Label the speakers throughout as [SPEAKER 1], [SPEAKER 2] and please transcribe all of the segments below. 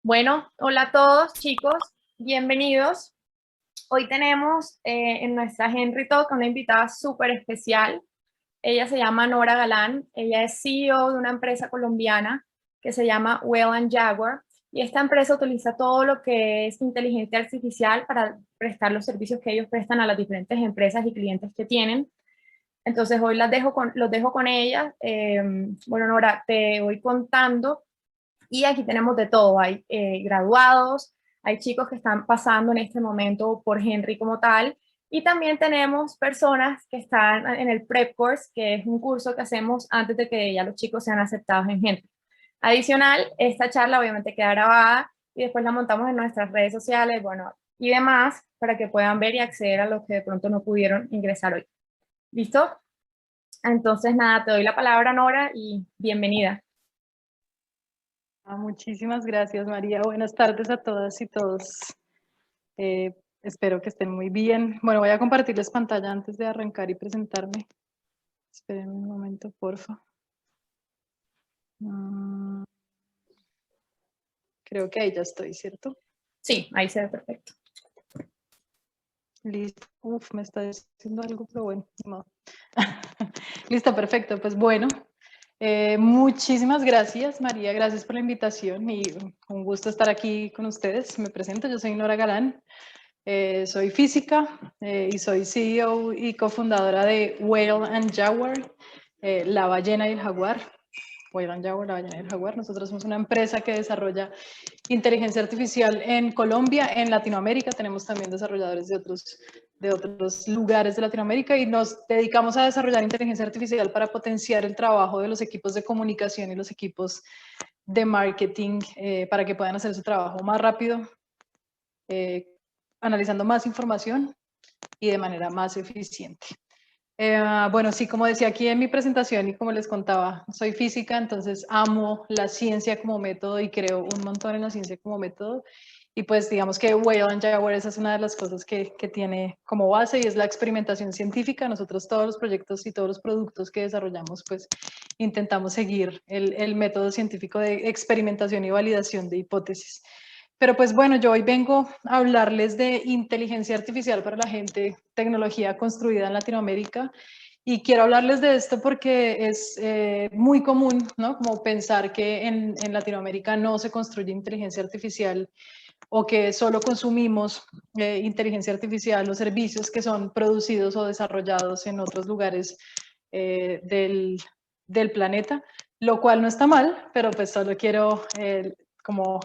[SPEAKER 1] Bueno, hola a todos chicos, bienvenidos. Hoy tenemos en nuestra Henry Talk una invitada súper especial. Ella se llama Nora Galán, ella es CEO de una empresa colombiana que se llama Whale Jaguar y esta empresa utiliza todo lo que es inteligencia artificial para prestar los servicios que ellos prestan a las diferentes empresas y clientes que tienen. Entonces hoy los dejo con ella. Bueno, Nora, te voy contando y aquí tenemos de todo, hay graduados, hay chicos que están pasando en este momento por Henry como tal, y también tenemos personas que están en el Prep Course, que es un curso que hacemos antes de que ya los chicos sean aceptados en Henry. Adicional, esta charla obviamente queda grabada y después la montamos en nuestras redes sociales, bueno, y demás, para que puedan ver y acceder a los que de pronto no pudieron ingresar hoy. ¿Listo? Entonces, nada, te doy la palabra, Nora, y bienvenida.
[SPEAKER 2] Muchísimas gracias, María. Buenas tardes a todas y todos. Espero que estén muy bien. Bueno, voy a compartirles pantalla antes de arrancar y presentarme. Esperen un momento, porfa. Creo que ahí ya estoy, ¿cierto?
[SPEAKER 1] Sí, ahí se ve perfecto.
[SPEAKER 2] Listo. Uf, me está diciendo algo, pero bueno, no. Listo, perfecto. Pues bueno, muchísimas gracias, María. Gracias por la invitación y un gusto estar aquí con ustedes. Me presento, yo soy Nora Galán. Soy física y soy CEO y cofundadora de Whale and Jaguar, la ballena y el jaguar. Whale and Jaguar, la ballena y el jaguar. Nosotros somos una empresa que desarrolla inteligencia artificial en Colombia, en Latinoamérica. Tenemos también desarrolladores de otros lugares de Latinoamérica y nos dedicamos a desarrollar inteligencia artificial para potenciar el trabajo de los equipos de comunicación y los equipos de marketing para que puedan hacer su trabajo más rápido, analizando más información y de manera más eficiente. Bueno, sí, como decía aquí en mi presentación y como les contaba, soy física, entonces amo la ciencia como método y creo un montón en la ciencia como método. Y pues digamos que Whale and Jaguar, esa es una de las cosas que tiene como base y es la experimentación científica. Nosotros todos los proyectos y todos los productos que desarrollamos, pues intentamos seguir el método científico de experimentación y validación de hipótesis. Pero pues bueno, yo hoy vengo a hablarles de inteligencia artificial para la gente, tecnología construida en Latinoamérica. Y quiero hablarles de esto porque es muy común, ¿no? Como pensar que en Latinoamérica no se construye inteligencia artificial o que solo consumimos inteligencia artificial o servicios que son producidos o desarrollados en otros lugares del planeta, lo cual no está mal, pero pues solo quiero como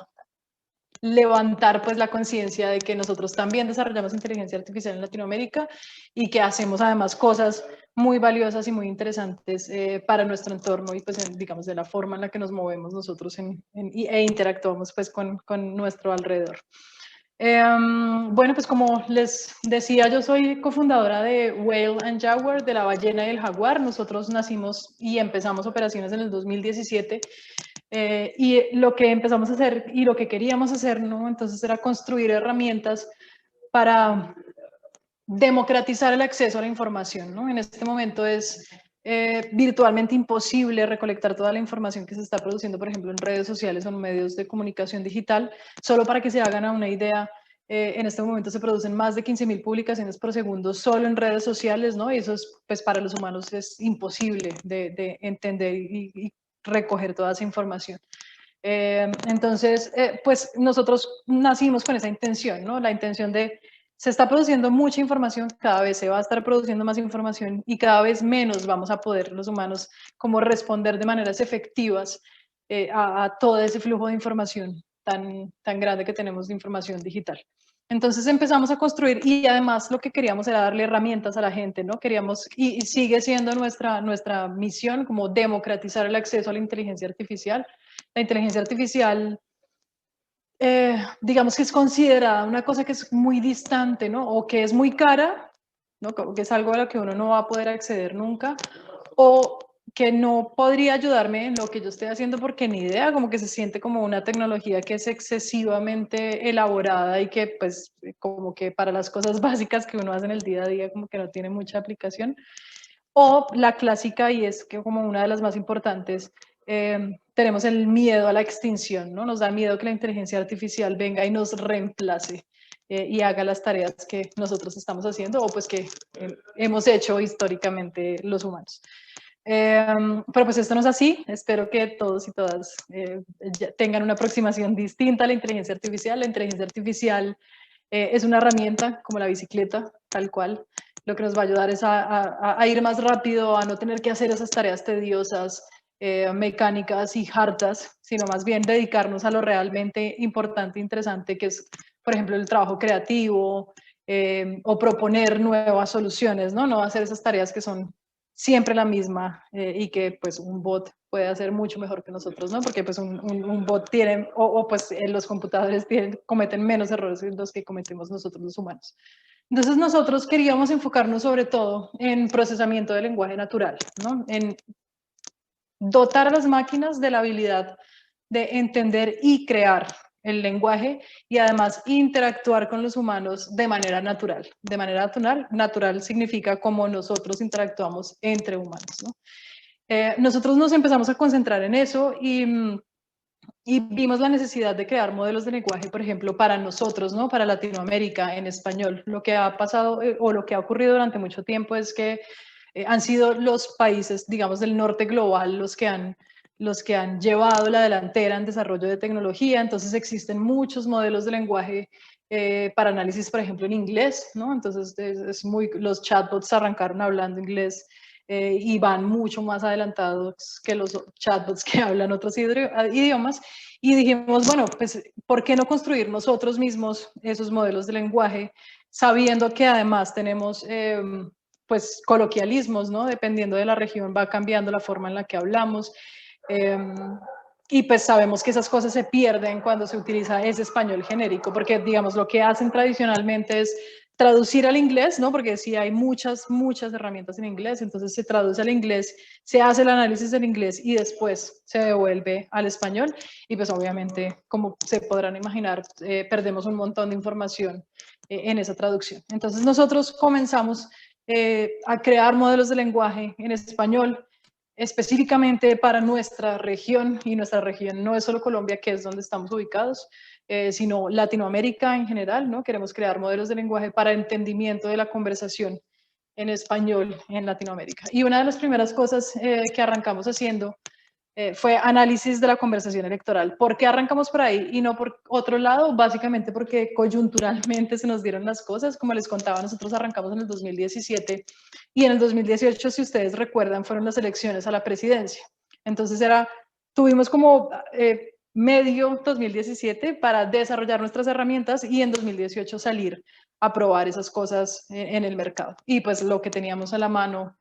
[SPEAKER 2] levantar pues la conciencia de que nosotros también desarrollamos inteligencia artificial en Latinoamérica y que hacemos además cosas muy valiosas y muy interesantes para nuestro entorno y pues digamos de la forma en la que nos movemos nosotros e interactuamos pues con nuestro alrededor. Bueno, pues como les decía, yo soy cofundadora de Whale and Jaguar, de la ballena y el jaguar. Nosotros nacimos y empezamos operaciones en el 2017 y lo que empezamos a hacer y lo que queríamos hacer, ¿no? Entonces era construir herramientas para democratizar el acceso a la información, ¿no? En este momento es virtualmente imposible recolectar toda la información que se está produciendo, por ejemplo, en redes sociales o en medios de comunicación digital. Solo para que se hagan una idea, en este momento se producen más de 15.000 publicaciones por segundo solo en redes sociales, ¿no? Y eso es, pues para los humanos es imposible de entender y recoger toda esa información. Entonces, pues nosotros nacimos con esa intención, ¿no? La intención de, se está produciendo mucha información, cada vez se va a estar produciendo más información y cada vez menos vamos a poder los humanos como responder de maneras efectivas a todo ese flujo de información tan grande que tenemos de información digital. Entonces empezamos a construir y además lo que queríamos era darle herramientas a la gente, ¿no? Queríamos, y sigue siendo nuestra misión, como democratizar el acceso a la inteligencia artificial. La inteligencia artificial, digamos que es considerada una cosa que es muy distante, ¿no? O que es muy cara, ¿no? Que es algo a lo que uno no va a poder acceder nunca, o que no podría ayudarme en lo que yo estoy haciendo porque ni idea, como que se siente como una tecnología que es excesivamente elaborada y que pues como que para las cosas básicas que uno hace en el día a día como que no tiene mucha aplicación. O la clásica, y es que como una de las más importantes, tenemos el miedo a la extinción, ¿no? Nos da miedo que la inteligencia artificial venga y nos reemplace y haga las tareas que nosotros estamos haciendo o pues que hemos hecho históricamente los humanos. Pero pues esto no es así. Espero que todos y todas tengan una aproximación distinta a la inteligencia artificial. La inteligencia artificial es una herramienta como la bicicleta, tal cual. Lo que nos va a ayudar es a ir más rápido, a no tener que hacer esas tareas tediosas, mecánicas y hartas, sino más bien dedicarnos a lo realmente importante e interesante, que es, por ejemplo, el trabajo creativo o proponer nuevas soluciones, ¿no? No hacer esas tareas que son siempre la misma y que pues un bot puede hacer mucho mejor que nosotros, ¿no? Porque pues un bot tiene, pues los computadores cometen menos errores que los que cometemos nosotros los humanos. Entonces nosotros queríamos enfocarnos sobre todo en procesamiento del lenguaje natural, ¿no? En dotar a las máquinas de la habilidad de entender y crear el lenguaje y además interactuar con los humanos de manera natural. De manera natural significa como nosotros interactuamos entre humanos, ¿no? Nosotros nos empezamos a concentrar en eso y vimos la necesidad de crear modelos de lenguaje, por ejemplo, para nosotros, ¿no? Para Latinoamérica en español. Lo que ha pasado o lo que ha ocurrido durante mucho tiempo es que han sido los países, digamos, del norte global los que han llevado la delantera en desarrollo de tecnología. Entonces existen muchos modelos de lenguaje para análisis, por ejemplo, en inglés, ¿no? Entonces los chatbots arrancaron hablando inglés y van mucho más adelantados que los chatbots que hablan otros idiomas. Y dijimos, bueno, pues, ¿por qué no construir nosotros mismos esos modelos de lenguaje, sabiendo que además tenemos, pues, coloquialismos, ¿no? Dependiendo de la región va cambiando la forma en la que hablamos. Y pues sabemos que esas cosas se pierden cuando se utiliza ese español genérico, porque digamos lo que hacen tradicionalmente es traducir al inglés, ¿no? Porque sí hay muchas herramientas en inglés, entonces se traduce al inglés, se hace el análisis del inglés y después se devuelve al español y pues obviamente, como se podrán imaginar, perdemos un montón de información en esa traducción. Entonces nosotros comenzamos a crear modelos de lenguaje en español específicamente para nuestra región, y nuestra región no es solo Colombia, que es donde estamos ubicados, sino Latinoamérica en general, ¿no? Queremos crear modelos de lenguaje para entendimiento de la conversación en español en Latinoamérica. Y una de las primeras cosas que arrancamos haciendo fue análisis de la conversación electoral. ¿Por qué arrancamos por ahí y no por otro lado? Básicamente porque coyunturalmente se nos dieron las cosas. Como les contaba, nosotros arrancamos en el 2017 y en el 2018, si ustedes recuerdan, fueron las elecciones a la presidencia. Entonces tuvimos como medio 2017 para desarrollar nuestras herramientas y en 2018 salir a probar esas cosas en el mercado. Y pues lo que teníamos a la mano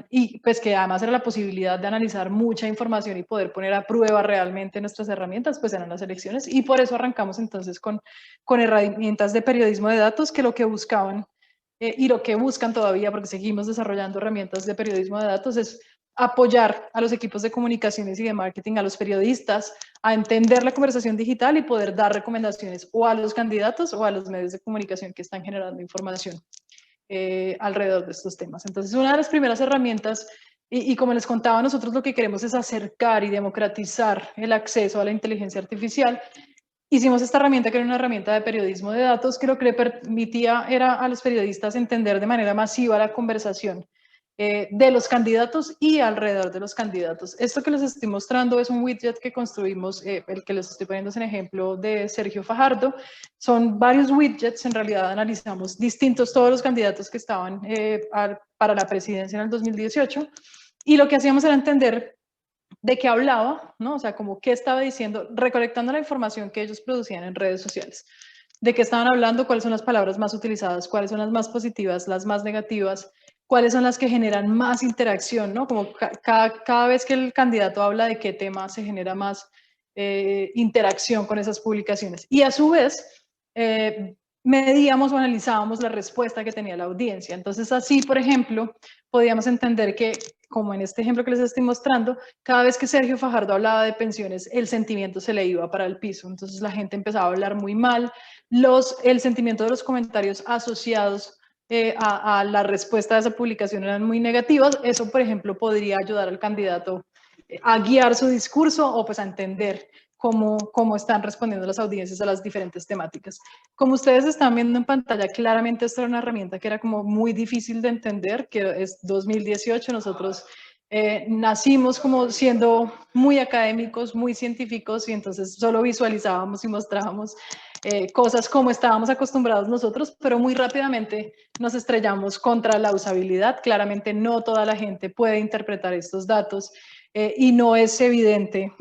[SPEAKER 2] y pues que además era la posibilidad de analizar mucha información y poder poner a prueba realmente nuestras herramientas, pues eran las elecciones. Y por eso arrancamos entonces con herramientas de periodismo de datos que lo que buscaban y lo que buscan todavía, porque seguimos desarrollando herramientas de periodismo de datos, es apoyar a los equipos de comunicaciones y de marketing, a los periodistas, a entender la conversación digital y poder dar recomendaciones o a los candidatos o a los medios de comunicación que están generando información alrededor de estos temas. Entonces, una de las primeras herramientas, y como les contaba, nosotros lo que queremos es acercar y democratizar el acceso a la inteligencia artificial. Hicimos esta herramienta que era una herramienta de periodismo de datos que lo que le permitía era a los periodistas entender de manera masiva la conversación de los candidatos y alrededor de los candidatos. Esto que les estoy mostrando es un widget que construimos, el que les estoy poniendo es un ejemplo de Sergio Fajardo. Son varios widgets, en realidad analizamos distintos todos los candidatos que estaban para la presidencia en el 2018 y lo que hacíamos era entender de qué hablaba, ¿no? O sea, como qué estaba diciendo, recolectando la información que ellos producían en redes sociales. De qué estaban hablando, cuáles son las palabras más utilizadas, cuáles son las más positivas, las más negativas, cuáles son las que generan más interacción, ¿no? Como cada vez que el candidato habla de qué tema se genera más interacción con esas publicaciones. Y a su vez, medíamos o analizábamos la respuesta que tenía la audiencia. Entonces, así, por ejemplo, podíamos entender que, como en este ejemplo que les estoy mostrando, cada vez que Sergio Fajardo hablaba de pensiones, el sentimiento se le iba para el piso. Entonces, la gente empezaba a hablar muy mal. El sentimiento de los comentarios asociados a la respuesta de esa publicación eran muy negativos. Eso, por ejemplo, podría ayudar al candidato a guiar su discurso o pues a entender cómo están respondiendo las audiencias a las diferentes temáticas. Como ustedes están viendo en pantalla, claramente esta era una herramienta que era como muy difícil de entender, que es 2018, nosotros nacimos como siendo muy académicos, muy científicos, y entonces solo visualizábamos y mostrábamos cosas como estábamos acostumbrados nosotros, pero muy rápidamente nos estrellamos contra la usabilidad. Claramente no toda la gente puede interpretar estos datos y no es evidente,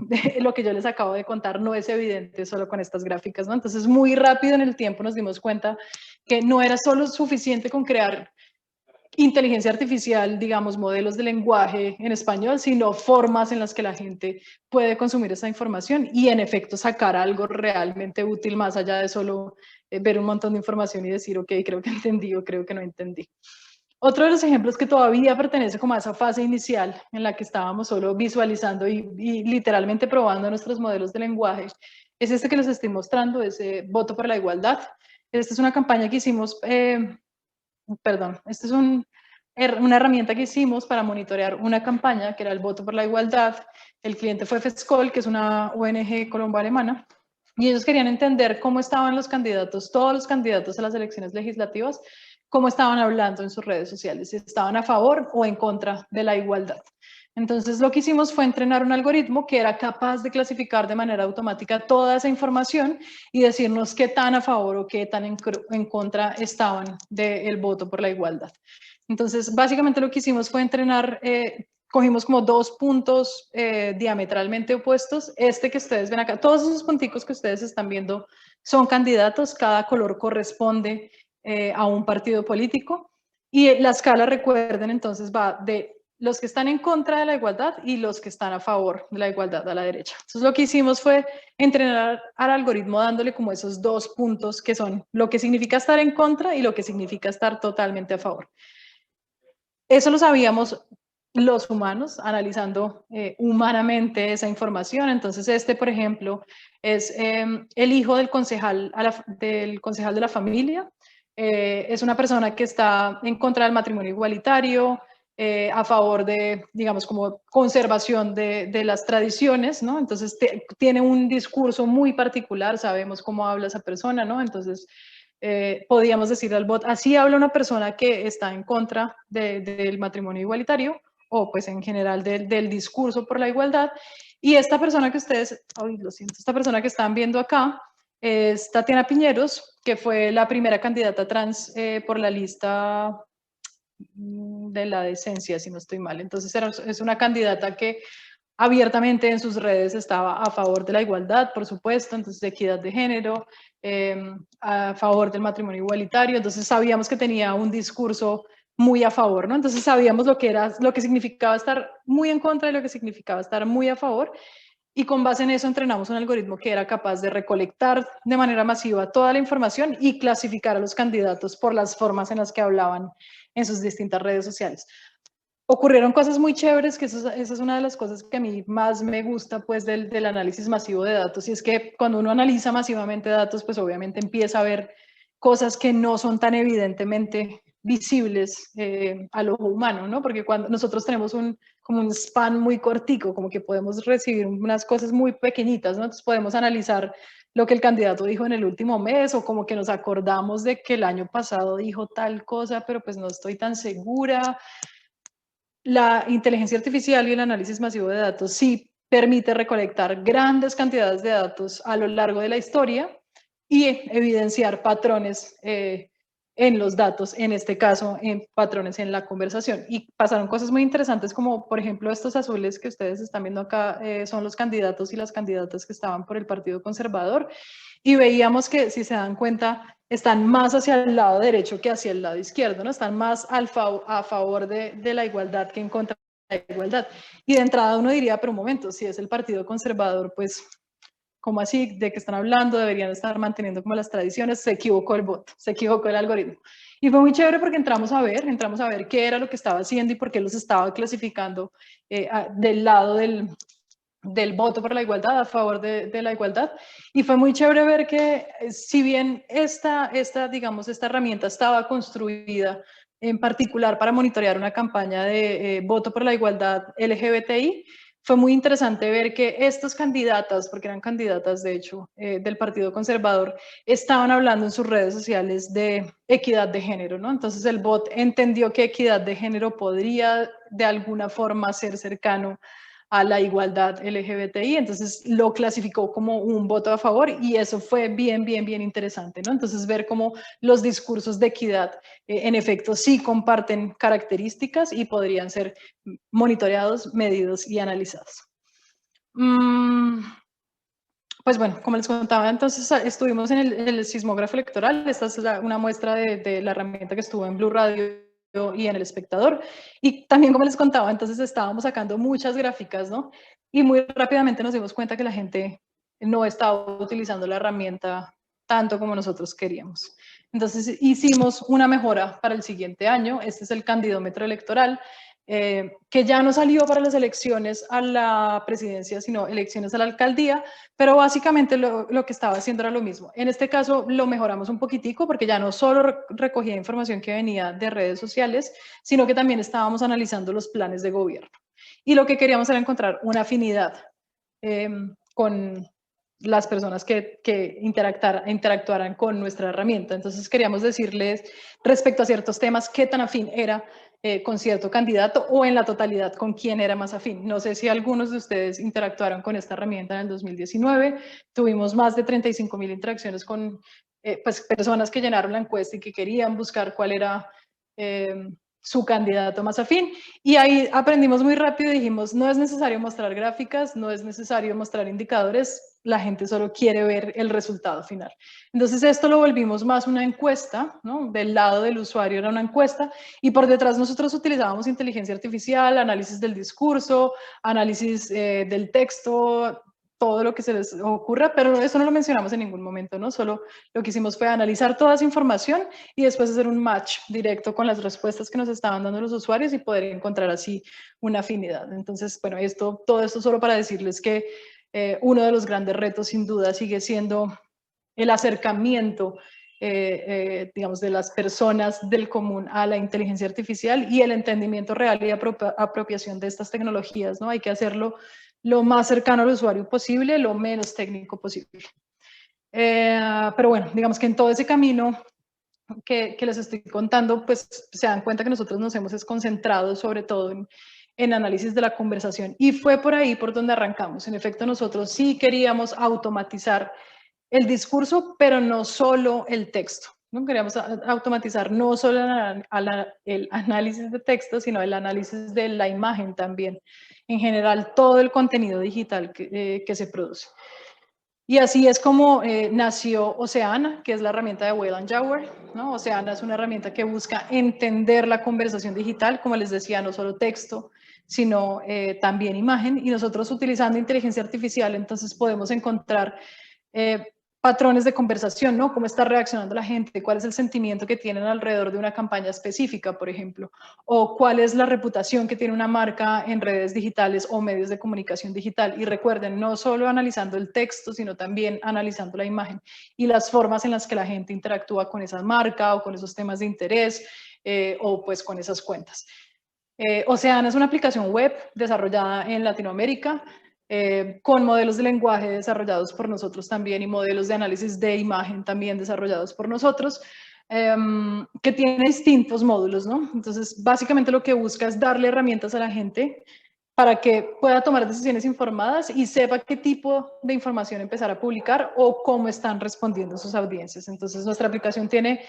[SPEAKER 2] lo que yo les acabo de contar no es evidente solo con estas gráficas, ¿no? Entonces muy rápido en el tiempo nos dimos cuenta que no era solo suficiente con crear inteligencia artificial, digamos, modelos de lenguaje en español, sino formas en las que la gente puede consumir esa información y en efecto sacar algo realmente útil más allá de solo ver un montón de información y decir, ok, creo que entendí o creo que no entendí. Otro de los ejemplos que todavía pertenece como a esa fase inicial en la que estábamos solo visualizando y literalmente probando nuestros modelos de lenguaje es este que les estoy mostrando, es Voto por la Igualdad. Esta es una campaña que hicimos, esta es una herramienta que hicimos para monitorear una campaña que era el Voto por la Igualdad. El cliente fue FESCOL, que es una ONG colombo-alemana, y ellos querían entender cómo estaban los candidatos, todos los candidatos a las elecciones legislativas, cómo estaban hablando en sus redes sociales, si estaban a favor o en contra de la igualdad. Entonces lo que hicimos fue entrenar un algoritmo que era capaz de clasificar de manera automática toda esa información y decirnos qué tan a favor o qué tan en contra estaban del voto por la igualdad. Entonces básicamente lo que hicimos fue entrenar, cogimos como dos puntos diametralmente opuestos. Este que ustedes ven acá, todos esos punticos que ustedes están viendo son candidatos, cada color corresponde a un partido político y la escala, recuerden, entonces va de los que están en contra de la igualdad y los que están a favor de la igualdad a la derecha. Entonces lo que hicimos fue entrenar al algoritmo dándole como esos dos puntos que son lo que significa estar en contra y lo que significa estar totalmente a favor. Eso lo sabíamos los humanos, analizando humanamente esa información. Entonces por ejemplo, es el hijo del concejal de la familia. Es una persona que está en contra del matrimonio igualitario, a favor de, digamos, como conservación de las tradiciones, ¿no? Entonces tiene un discurso muy particular, sabemos cómo habla esa persona, ¿no? Entonces podíamos decir al bot, así habla una persona que está en contra del matrimonio igualitario o pues en general del discurso por la igualdad. Y esta persona que ustedes, ay, lo siento, esta persona que están viendo acá es Tatiana Piñeros, que fue la primera candidata trans por la lista de la decencia, si no estoy mal. Entonces es una candidata que abiertamente en sus redes estaba a favor de la igualdad, por supuesto, entonces de equidad de género, a favor del matrimonio igualitario, entonces sabíamos que tenía un discurso muy a favor, ¿no? Entonces sabíamos lo que significaba estar muy en contra y lo que significaba estar muy a favor, y con base en eso entrenamos un algoritmo que era capaz de recolectar de manera masiva toda la información y clasificar a los candidatos por las formas en las que hablaban en sus distintas redes sociales. Ocurrieron cosas muy chéveres, que esa es una de las cosas que a mí más me gusta pues del análisis masivo de datos, y es que cuando uno analiza masivamente datos, pues obviamente empieza a ver cosas que no son tan evidentemente visibles al ojo humano, ¿no? Porque cuando nosotros tenemos como un span muy cortico, como que podemos recibir unas cosas muy pequeñitas, ¿no? Entonces podemos analizar lo que el candidato dijo en el último mes, o como que nos acordamos de que el año pasado dijo tal cosa, pero pues no estoy tan segura. La inteligencia artificial y el análisis masivo de datos sí permite recolectar grandes cantidades de datos a lo largo de la historia y evidenciar patrones en los datos, en este caso, en patrones en la conversación. Y pasaron cosas muy interesantes como, por ejemplo, estos azules que ustedes están viendo acá son los candidatos y las candidatas que estaban por el Partido Conservador, y veíamos que, si se dan cuenta, están más hacia el lado derecho que hacia el lado izquierdo, ¿no? Están más a favor de la igualdad que en contra de la igualdad. Y de entrada uno diría, pero un momento, si es el Partido Conservador, pues, ¿cómo así? ¿De qué están hablando? Deberían estar manteniendo como las tradiciones. Se equivocó el bot, se equivocó el algoritmo. Y fue muy chévere porque entramos a ver qué era lo que estaba haciendo y por qué los estaba clasificando del lado del voto por la igualdad, a favor de la igualdad. Y fue muy chévere ver que si bien esta herramienta estaba construida en particular para monitorear una campaña de voto por la igualdad LGBTI, fue muy interesante ver que estas candidatas, porque eran candidatas de hecho del Partido Conservador, estaban hablando en sus redes sociales de equidad de género, ¿no? Entonces el bot entendió que equidad de género podría de alguna forma ser cercano a la igualdad LGBTI, entonces lo clasificó como un voto a favor y eso fue bien interesante, ¿no? Entonces ver cómo los discursos de equidad en efecto sí comparten características y podrían ser monitoreados, medidos y analizados. Pues bueno, como les contaba, entonces estuvimos en el sismógrafo electoral. Esta es una muestra de la herramienta que estuvo en Blue Radio y en El Espectador. Y también, como les contaba, entonces estábamos sacando muchas gráficas, ¿no? Y muy rápidamente nos dimos cuenta que la gente no estaba utilizando la herramienta tanto como nosotros queríamos. Entonces hicimos una mejora para el siguiente año. Este es el candidómetro electoral. Que ya no salió para las elecciones a la presidencia, sino elecciones a la alcaldía, pero básicamente lo que estaba haciendo era lo mismo. En este caso lo mejoramos un poquitico porque ya no solo recogía información que venía de redes sociales, sino que también estábamos analizando los planes de gobierno. Y lo que queríamos era encontrar una afinidad con las personas que interactuaran con nuestra herramienta. Entonces queríamos decirles respecto a ciertos temas qué tan afín era con cierto candidato o en la totalidad con quién era más afín. No sé si algunos de ustedes interactuaron con esta herramienta en el 2019. Tuvimos más de 35,000 interacciones con pues, personas que llenaron la encuesta y que querían buscar cuál era su candidato más afín. Y ahí aprendimos muy rápido y dijimos, no es necesario mostrar gráficas, no es necesario mostrar indicadores, la gente solo quiere ver el resultado final. Entonces esto lo volvimos más una encuesta, ¿no? Del lado del usuario era una encuesta y por detrás nosotros utilizábamos inteligencia artificial, análisis del discurso, análisis del texto, todo lo que se les ocurra, pero eso no lo mencionamos en ningún momento, ¿no? Solo lo que hicimos fue analizar toda esa información y después hacer un match directo con las respuestas que nos estaban dando los usuarios y poder encontrar así una afinidad. Entonces, bueno, todo esto solo para decirles que uno de los grandes retos sin duda sigue siendo el acercamiento digamos, de las personas del común a la inteligencia artificial y el entendimiento real y apropiación de estas tecnologías, ¿no? Hay que hacerlo lo más cercano al usuario posible, lo menos técnico posible. Pero bueno, digamos que en todo ese camino que les estoy contando, pues se dan cuenta que nosotros nos hemos concentrado sobre todo en análisis de la conversación y fue por ahí por donde arrancamos. En efecto, nosotros sí queríamos automatizar el discurso, pero no solo el texto. ¿No? Queríamos automatizar no solo el análisis de texto, sino el análisis de la imagen también. En general, todo el contenido digital que se produce. Y así es como nació Oceana, que es la herramienta de Wayland Yauer, ¿no? Oceana es una herramienta que busca entender la conversación digital, como les decía, no solo texto, sino también imagen. Y nosotros utilizando inteligencia artificial, entonces podemos encontrar patrones de conversación, ¿no? Cómo está reaccionando la gente, cuál es el sentimiento que tienen alrededor de una campaña específica, por ejemplo, o cuál es la reputación que tiene una marca en redes digitales o medios de comunicación digital. Y recuerden, no solo analizando el texto, sino también analizando la imagen y las formas en las que la gente interactúa con esa marca o con esos temas de interés o pues con esas cuentas. Oceana es una aplicación web desarrollada en Latinoamérica, con modelos de lenguaje desarrollados por nosotros también y modelos de análisis de imagen también desarrollados por nosotros, que tiene distintos módulos, ¿no? Entonces, básicamente lo que busca es darle herramientas a la gente para que pueda tomar decisiones informadas y sepa qué tipo de información empezar a publicar o cómo están respondiendo sus audiencias. Entonces, nuestra aplicación tiene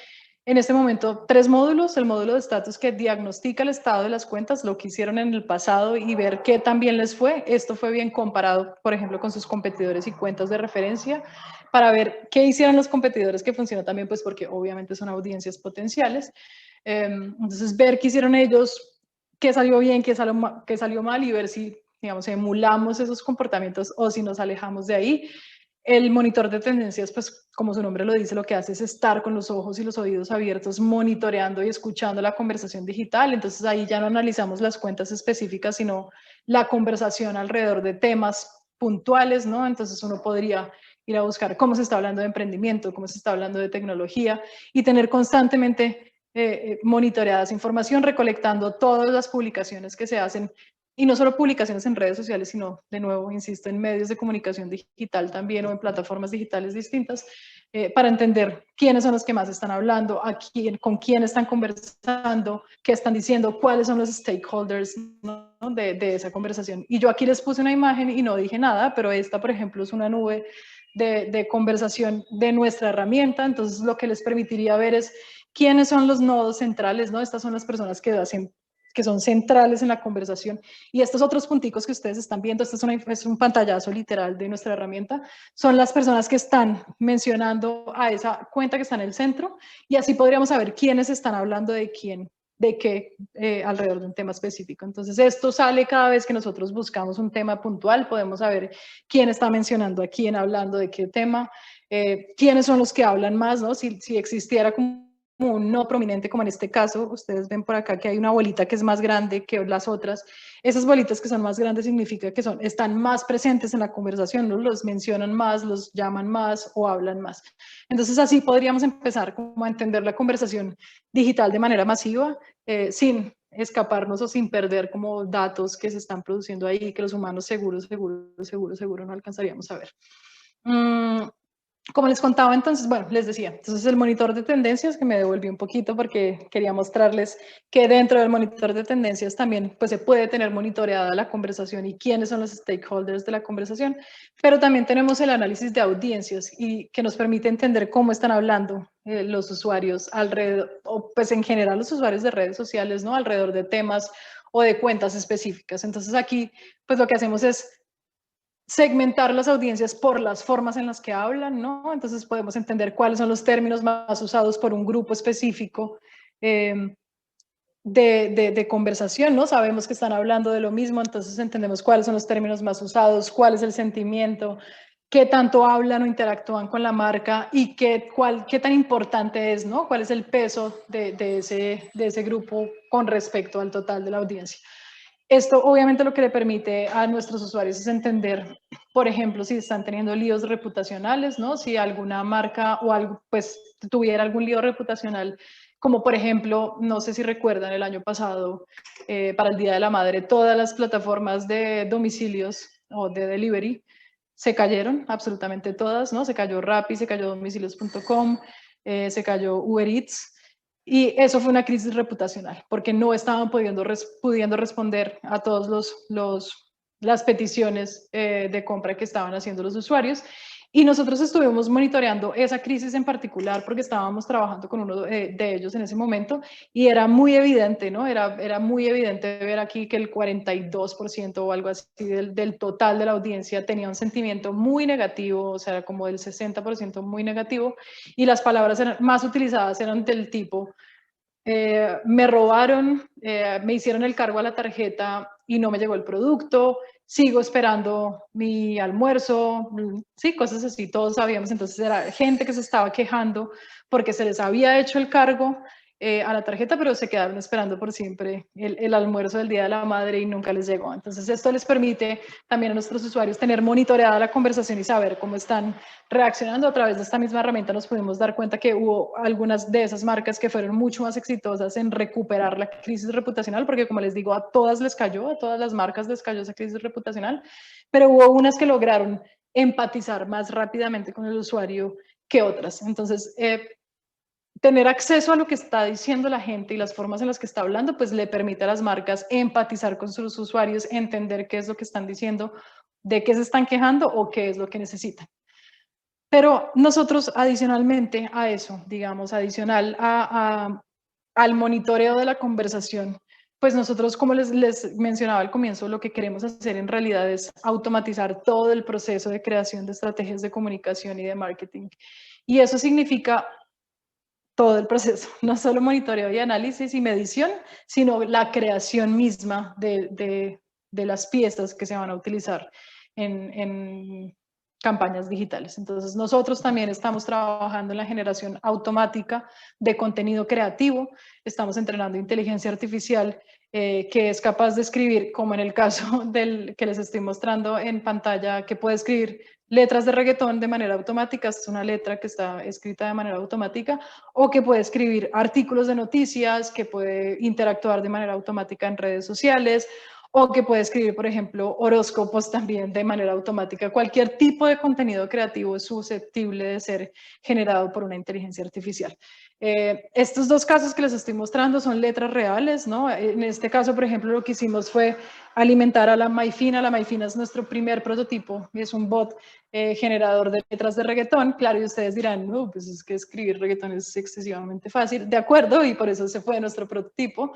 [SPEAKER 2] en este momento 3 módulos, el módulo de estatus que diagnostica el estado de las cuentas, lo que hicieron en el pasado y ver qué también les fue. Esto fue bien comparado, por ejemplo, con sus competidores y cuentas de referencia para ver qué hicieron los competidores que funcionó también, pues porque obviamente son audiencias potenciales. Entonces, ver qué hicieron ellos, qué salió bien, qué salió mal y ver si, digamos, emulamos esos comportamientos o si nos alejamos de ahí. El monitor de tendencias, pues como su nombre lo dice, lo que hace es estar con los ojos y los oídos abiertos, monitoreando y escuchando la conversación digital. Entonces ahí ya no analizamos las cuentas específicas, sino la conversación alrededor de temas puntuales, ¿no? Entonces uno podría ir a buscar cómo se está hablando de emprendimiento, cómo se está hablando de tecnología y tener constantemente monitoreadas información, recolectando todas las publicaciones que se hacen y no solo publicaciones en redes sociales, sino, de nuevo, insisto, en medios de comunicación digital también o en plataformas digitales distintas, para entender quiénes son los que más están hablando, con quién están conversando, qué están diciendo, cuáles son los stakeholders, ¿no? de esa conversación. Y yo aquí les puse una imagen y no dije nada, pero esta, por ejemplo, es una nube de conversación de nuestra herramienta, entonces lo que les permitiría ver es quiénes son los nodos centrales, ¿no? Estas son las personas que son centrales en la conversación. Y estos otros punticos que ustedes están viendo, este es un pantallazo literal de nuestra herramienta, son las personas que están mencionando a esa cuenta que está en el centro, y así podríamos saber quiénes están hablando de quién, de qué, alrededor de un tema específico. Entonces esto sale cada vez que nosotros buscamos un tema puntual, podemos saber quién está mencionando a quién, hablando de qué tema, quiénes son los que hablan más, ¿no? Si existiera como un no prominente, como en este caso, ustedes ven por acá que hay una bolita que es más grande que las otras. Esas bolitas que son más grandes significa que están más presentes en la conversación, ¿no? Los mencionan más, los llaman más o hablan más. Entonces así podríamos empezar como a entender la conversación digital de manera masiva, sin escaparnos o sin perder como datos que se están produciendo ahí, que los humanos seguro no alcanzaríamos a ver. Como les contaba, entonces, bueno, les decía, entonces el monitor de tendencias, que me devolví un poquito porque quería mostrarles que dentro del monitor de tendencias también pues se puede tener monitoreada la conversación y quiénes son los stakeholders de la conversación, pero también tenemos el análisis de audiencias y que nos permite entender cómo están hablando los usuarios alrededor, o pues en general los usuarios de redes sociales, ¿no? Alrededor de temas o de cuentas específicas. Entonces aquí pues lo que hacemos es segmentar las audiencias por las formas en las que hablan, ¿no? Entonces podemos entender cuáles son los términos más usados por un grupo específico de conversación, ¿no? Sabemos que están hablando de lo mismo, entonces entendemos cuáles son los términos más usados, cuál es el sentimiento, qué tanto hablan o interactúan con la marca y qué tan importante es, ¿no? Cuál es el peso de ese grupo con respecto al total de la audiencia. Esto obviamente lo que le permite a nuestros usuarios es entender, por ejemplo, si están teniendo líos reputacionales, ¿no? Si alguna marca o algo, pues, tuviera algún lío reputacional, como por ejemplo, no sé si recuerdan el año pasado, para el Día de la Madre, todas las plataformas de domicilios o de delivery se cayeron, absolutamente todas, ¿no? Se cayó Rappi, se cayó domicilios.com, se cayó Uber Eats. Y eso fue una crisis reputacional, porque no estaban pudiendo responder a todas las peticiones de compra que estaban haciendo los usuarios. Y nosotros estuvimos monitoreando esa crisis en particular porque estábamos trabajando con uno de ellos en ese momento y era muy evidente, ¿no? Era muy evidente ver aquí que el 42% o algo así del total de la audiencia tenía un sentimiento muy negativo, o sea, como del 60% muy negativo, y las palabras más utilizadas eran del tipo: me robaron, me hicieron el cargo a la tarjeta y no me llegó el producto, sigo esperando mi almuerzo, sí, cosas así, todos sabíamos. Entonces era gente que se estaba quejando porque se les había hecho el cargo a la tarjeta, pero se quedaron esperando por siempre el almuerzo del Día de la Madre y nunca les llegó. Entonces esto les permite también a nuestros usuarios tener monitoreada la conversación y saber cómo están reaccionando. A través de esta misma herramienta nos pudimos dar cuenta que hubo algunas de esas marcas que fueron mucho más exitosas en recuperar la crisis reputacional, porque como les digo, a todas les cayó, a todas las marcas les cayó esa crisis reputacional, pero hubo unas que lograron empatizar más rápidamente con el usuario que otras. Entonces, tener acceso a lo que está diciendo la gente y las formas en las que está hablando, pues le permite a las marcas empatizar con sus usuarios, entender qué es lo que están diciendo, de qué se están quejando o qué es lo que necesitan. Pero nosotros adicionalmente a eso, digamos, adicional al monitoreo de la conversación, pues nosotros, como les mencionaba al comienzo, lo que queremos hacer en realidad es automatizar todo el proceso de creación de estrategias de comunicación y de marketing. Y eso significa todo el proceso, no solo monitoreo y análisis y medición, sino la creación misma de las piezas que se van a utilizar en campañas digitales. Entonces nosotros también estamos trabajando en la generación automática de contenido creativo, estamos entrenando inteligencia artificial que es capaz de escribir, como en el caso del que les estoy mostrando en pantalla, que puede escribir letras de reggaetón de manera automática, es una letra que está escrita de manera automática, o que puede escribir artículos de noticias, que puede interactuar de manera automática en redes sociales, o que puede escribir, por ejemplo, horóscopos también de manera automática. Cualquier tipo de contenido creativo es susceptible de ser generado por una inteligencia artificial. Estos dos casos que les estoy mostrando son letras reales, ¿no? En este caso, por ejemplo, lo que hicimos fue alimentar a la Maifina. La Maifina es nuestro primer prototipo, es un bot generador de letras de reggaetón. Claro, y ustedes dirán, no, pues es que escribir reggaetón es excesivamente fácil. De acuerdo, y por eso se fue nuestro prototipo.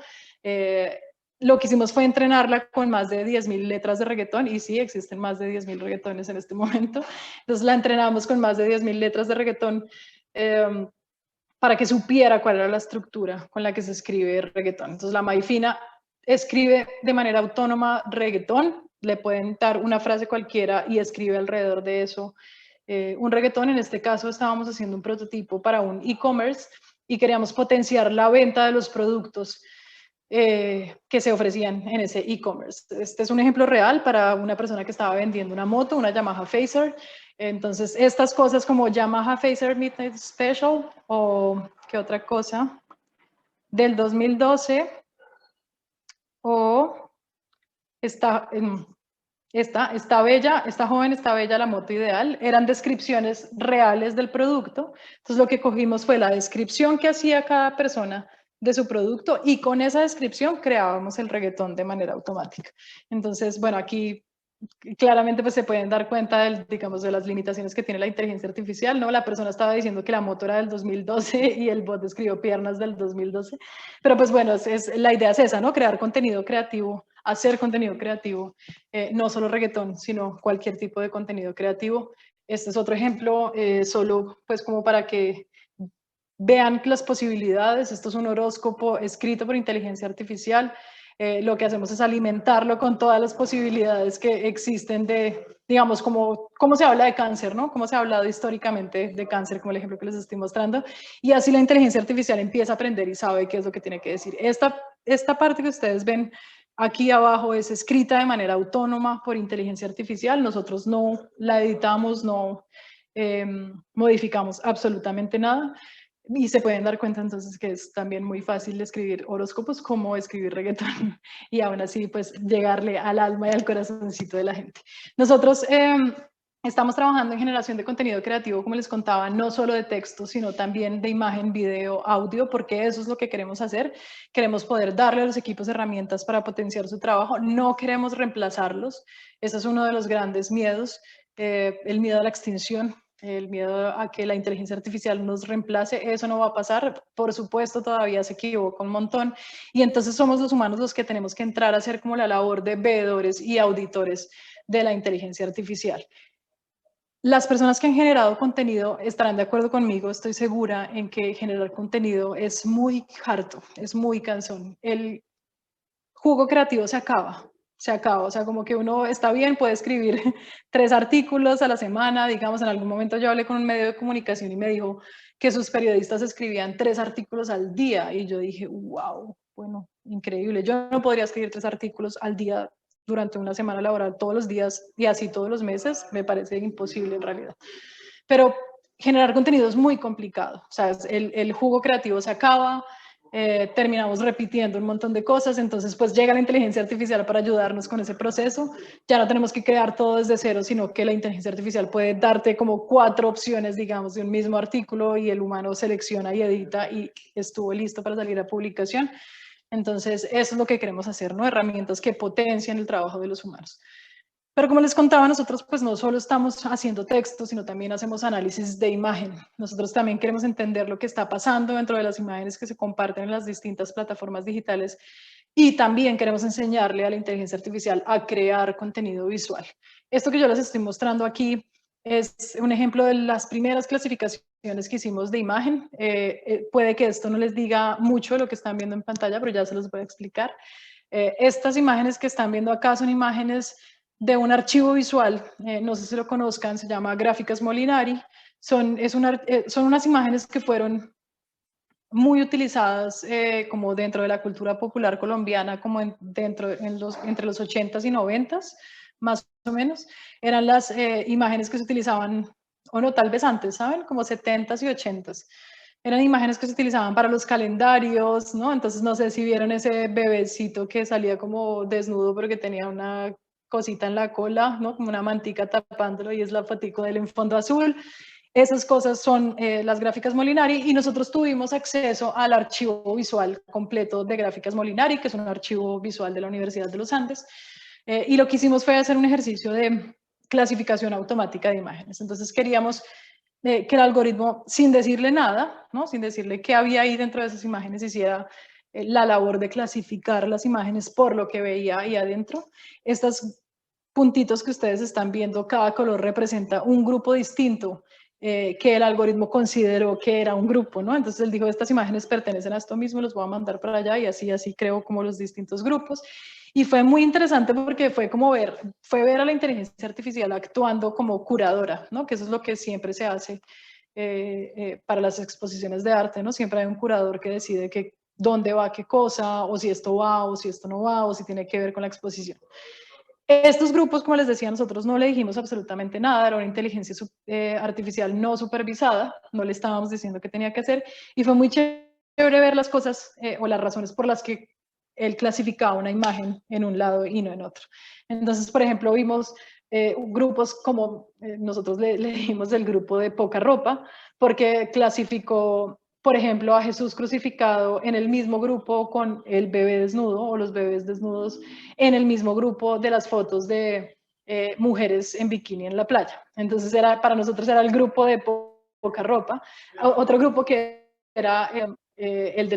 [SPEAKER 2] Lo que hicimos fue entrenarla con más de 10.000 letras de reggaetón, y sí, existen más de 10.000 reggaetones en este momento. Entonces la entrenamos con más de 10.000 letras de reggaetón para que supiera cuál era la estructura con la que se escribe reggaetón. Entonces la Maifina escribe de manera autónoma reggaetón, le pueden dar una frase cualquiera y escribe alrededor de eso un reggaetón. En este caso estábamos haciendo un prototipo para un e-commerce y queríamos potenciar la venta de los productos que se ofrecían en ese e-commerce. Este es un ejemplo real para una persona que estaba vendiendo una moto, una Yamaha Fazer. Entonces, estas cosas como Yamaha Fazer Midnight Special o qué otra cosa del 2012 o esta bella, esta joven está bella, la moto ideal, eran descripciones reales del producto. Entonces lo que cogimos fue la descripción que hacía cada persona de su producto y con esa descripción creábamos el reggaetón de manera automática. Entonces, bueno, aquí claramente pues se pueden dar cuenta digamos, de las limitaciones que tiene la inteligencia artificial, ¿no? La persona estaba diciendo que la moto era del 2012 y el bot escribió piernas del 2012, pero pues bueno, la idea es esa, ¿no? Crear contenido creativo, hacer contenido creativo, no solo reggaetón, sino cualquier tipo de contenido creativo. Este es otro ejemplo, solo pues como para que vean las posibilidades. Esto es un horóscopo escrito por inteligencia artificial. Lo que hacemos es alimentarlo con todas las posibilidades que existen de, digamos, cómo se habla de cáncer, ¿no? Cómo se ha hablado históricamente de cáncer, como el ejemplo que les estoy mostrando. Y así la inteligencia artificial empieza a aprender y sabe qué es lo que tiene que decir. Esta parte que ustedes ven aquí abajo es escrita de manera autónoma por inteligencia artificial. Nosotros no la editamos, no modificamos absolutamente nada. Y se pueden dar cuenta entonces que es también muy fácil escribir horóscopos como escribir reggaetón y aún así pues llegarle al alma y al corazoncito de la gente. Nosotros estamos trabajando en generación de contenido creativo, como les contaba, no solo de texto, sino también de imagen, video, audio, porque eso es lo que queremos hacer. Queremos poder darle a los equipos herramientas para potenciar su trabajo, no queremos reemplazarlos. Ese es uno de los grandes miedos, el miedo a la extinción, el miedo a que la inteligencia artificial nos reemplace. Eso no va a pasar, por supuesto todavía se equivoca un montón y entonces somos los humanos los que tenemos que entrar a hacer como la labor de veedores y auditores de la inteligencia artificial. Las personas que han generado contenido estarán de acuerdo conmigo, estoy segura en que generar contenido es muy harto, es muy cansón. El jugo creativo se acaba, o sea, como que uno está bien, puede escribir 3 artículos a la semana, digamos, en algún momento yo hablé con un medio de comunicación y me dijo que sus periodistas escribían 3 artículos al día, y yo dije, wow, bueno, increíble, yo no podría escribir 3 artículos al día durante una semana laboral todos los días y así todos los meses, me parece imposible en realidad. Pero generar contenido es muy complicado, o sea, el jugo creativo se acaba, terminamos repitiendo un montón de cosas, entonces pues llega la inteligencia artificial para ayudarnos con ese proceso. Ya no tenemos que crear todo desde cero, sino que la inteligencia artificial puede darte como 4 opciones, digamos, de un mismo artículo y el humano selecciona y edita y estuvo listo para salir a publicación. Entonces eso es lo que queremos hacer, ¿no? Herramientas que potencian el trabajo de los humanos. Pero como les contaba, nosotros pues no solo estamos haciendo texto, sino también hacemos análisis de imagen. Nosotros también queremos entender lo que está pasando dentro de las imágenes que se comparten en las distintas plataformas digitales y también queremos enseñarle a la inteligencia artificial a crear contenido visual. Esto que yo les estoy mostrando aquí es un ejemplo de las primeras clasificaciones que hicimos de imagen. Puede que esto no les diga mucho lo que están viendo en pantalla, pero ya se los voy a explicar. Estas imágenes que están viendo acá son imágenes de un archivo visual, no sé si lo conozcan, se llama Gráficas Molinari. Son unas imágenes que fueron muy utilizadas como dentro de la cultura popular colombiana, como entre los 80s y 90s, más o menos. Eran las imágenes que se utilizaban, o no, tal vez antes, ¿saben? Como 70s y 80s. eran imágenes que se utilizaban para los calendarios, ¿no? Entonces no sé si vieron ese bebecito que salía como desnudo pero que tenía una cosita en la cola, ¿no? Como una mantica tapándolo y es la fotico del en fondo azul. Esas cosas son las gráficas Molinari y nosotros tuvimos acceso al archivo visual completo de gráficas Molinari, que es un archivo visual de la Universidad de los Andes, y lo que hicimos fue hacer un ejercicio de clasificación automática de imágenes. Entonces queríamos que el algoritmo, sin decirle nada, ¿no? Sin decirle qué había ahí dentro de esas imágenes, hiciera la labor de clasificar las imágenes por lo que veía ahí adentro. Estos puntitos que ustedes están viendo, cada color representa un grupo distinto que el algoritmo consideró que era un grupo, ¿no? Entonces él dijo, estas imágenes pertenecen a esto mismo, los voy a mandar para allá y así creo como los distintos grupos. Y fue muy interesante porque fue como fue ver a la inteligencia artificial actuando como curadora, ¿no? Que eso es lo que siempre se hace para las exposiciones de arte, ¿no? Siempre hay un curador que decide que dónde va qué cosa, o si esto va, o si esto no va, o si tiene que ver con la exposición. Estos grupos, como les decía, nosotros no le dijimos absolutamente nada, era una inteligencia artificial no supervisada, no le estábamos diciendo qué tenía que hacer, y fue muy chévere ver las cosas o las razones por las que él clasificaba una imagen en un lado y no en otro. Entonces, por ejemplo, vimos grupos como nosotros le dijimos el grupo de poca ropa, porque clasificó, por ejemplo, a Jesús crucificado en el mismo grupo con el bebé desnudo o los bebés desnudos en el mismo grupo de las fotos de mujeres en bikini en la playa. Entonces para nosotros era el grupo de poca ropa. Otro grupo que era el de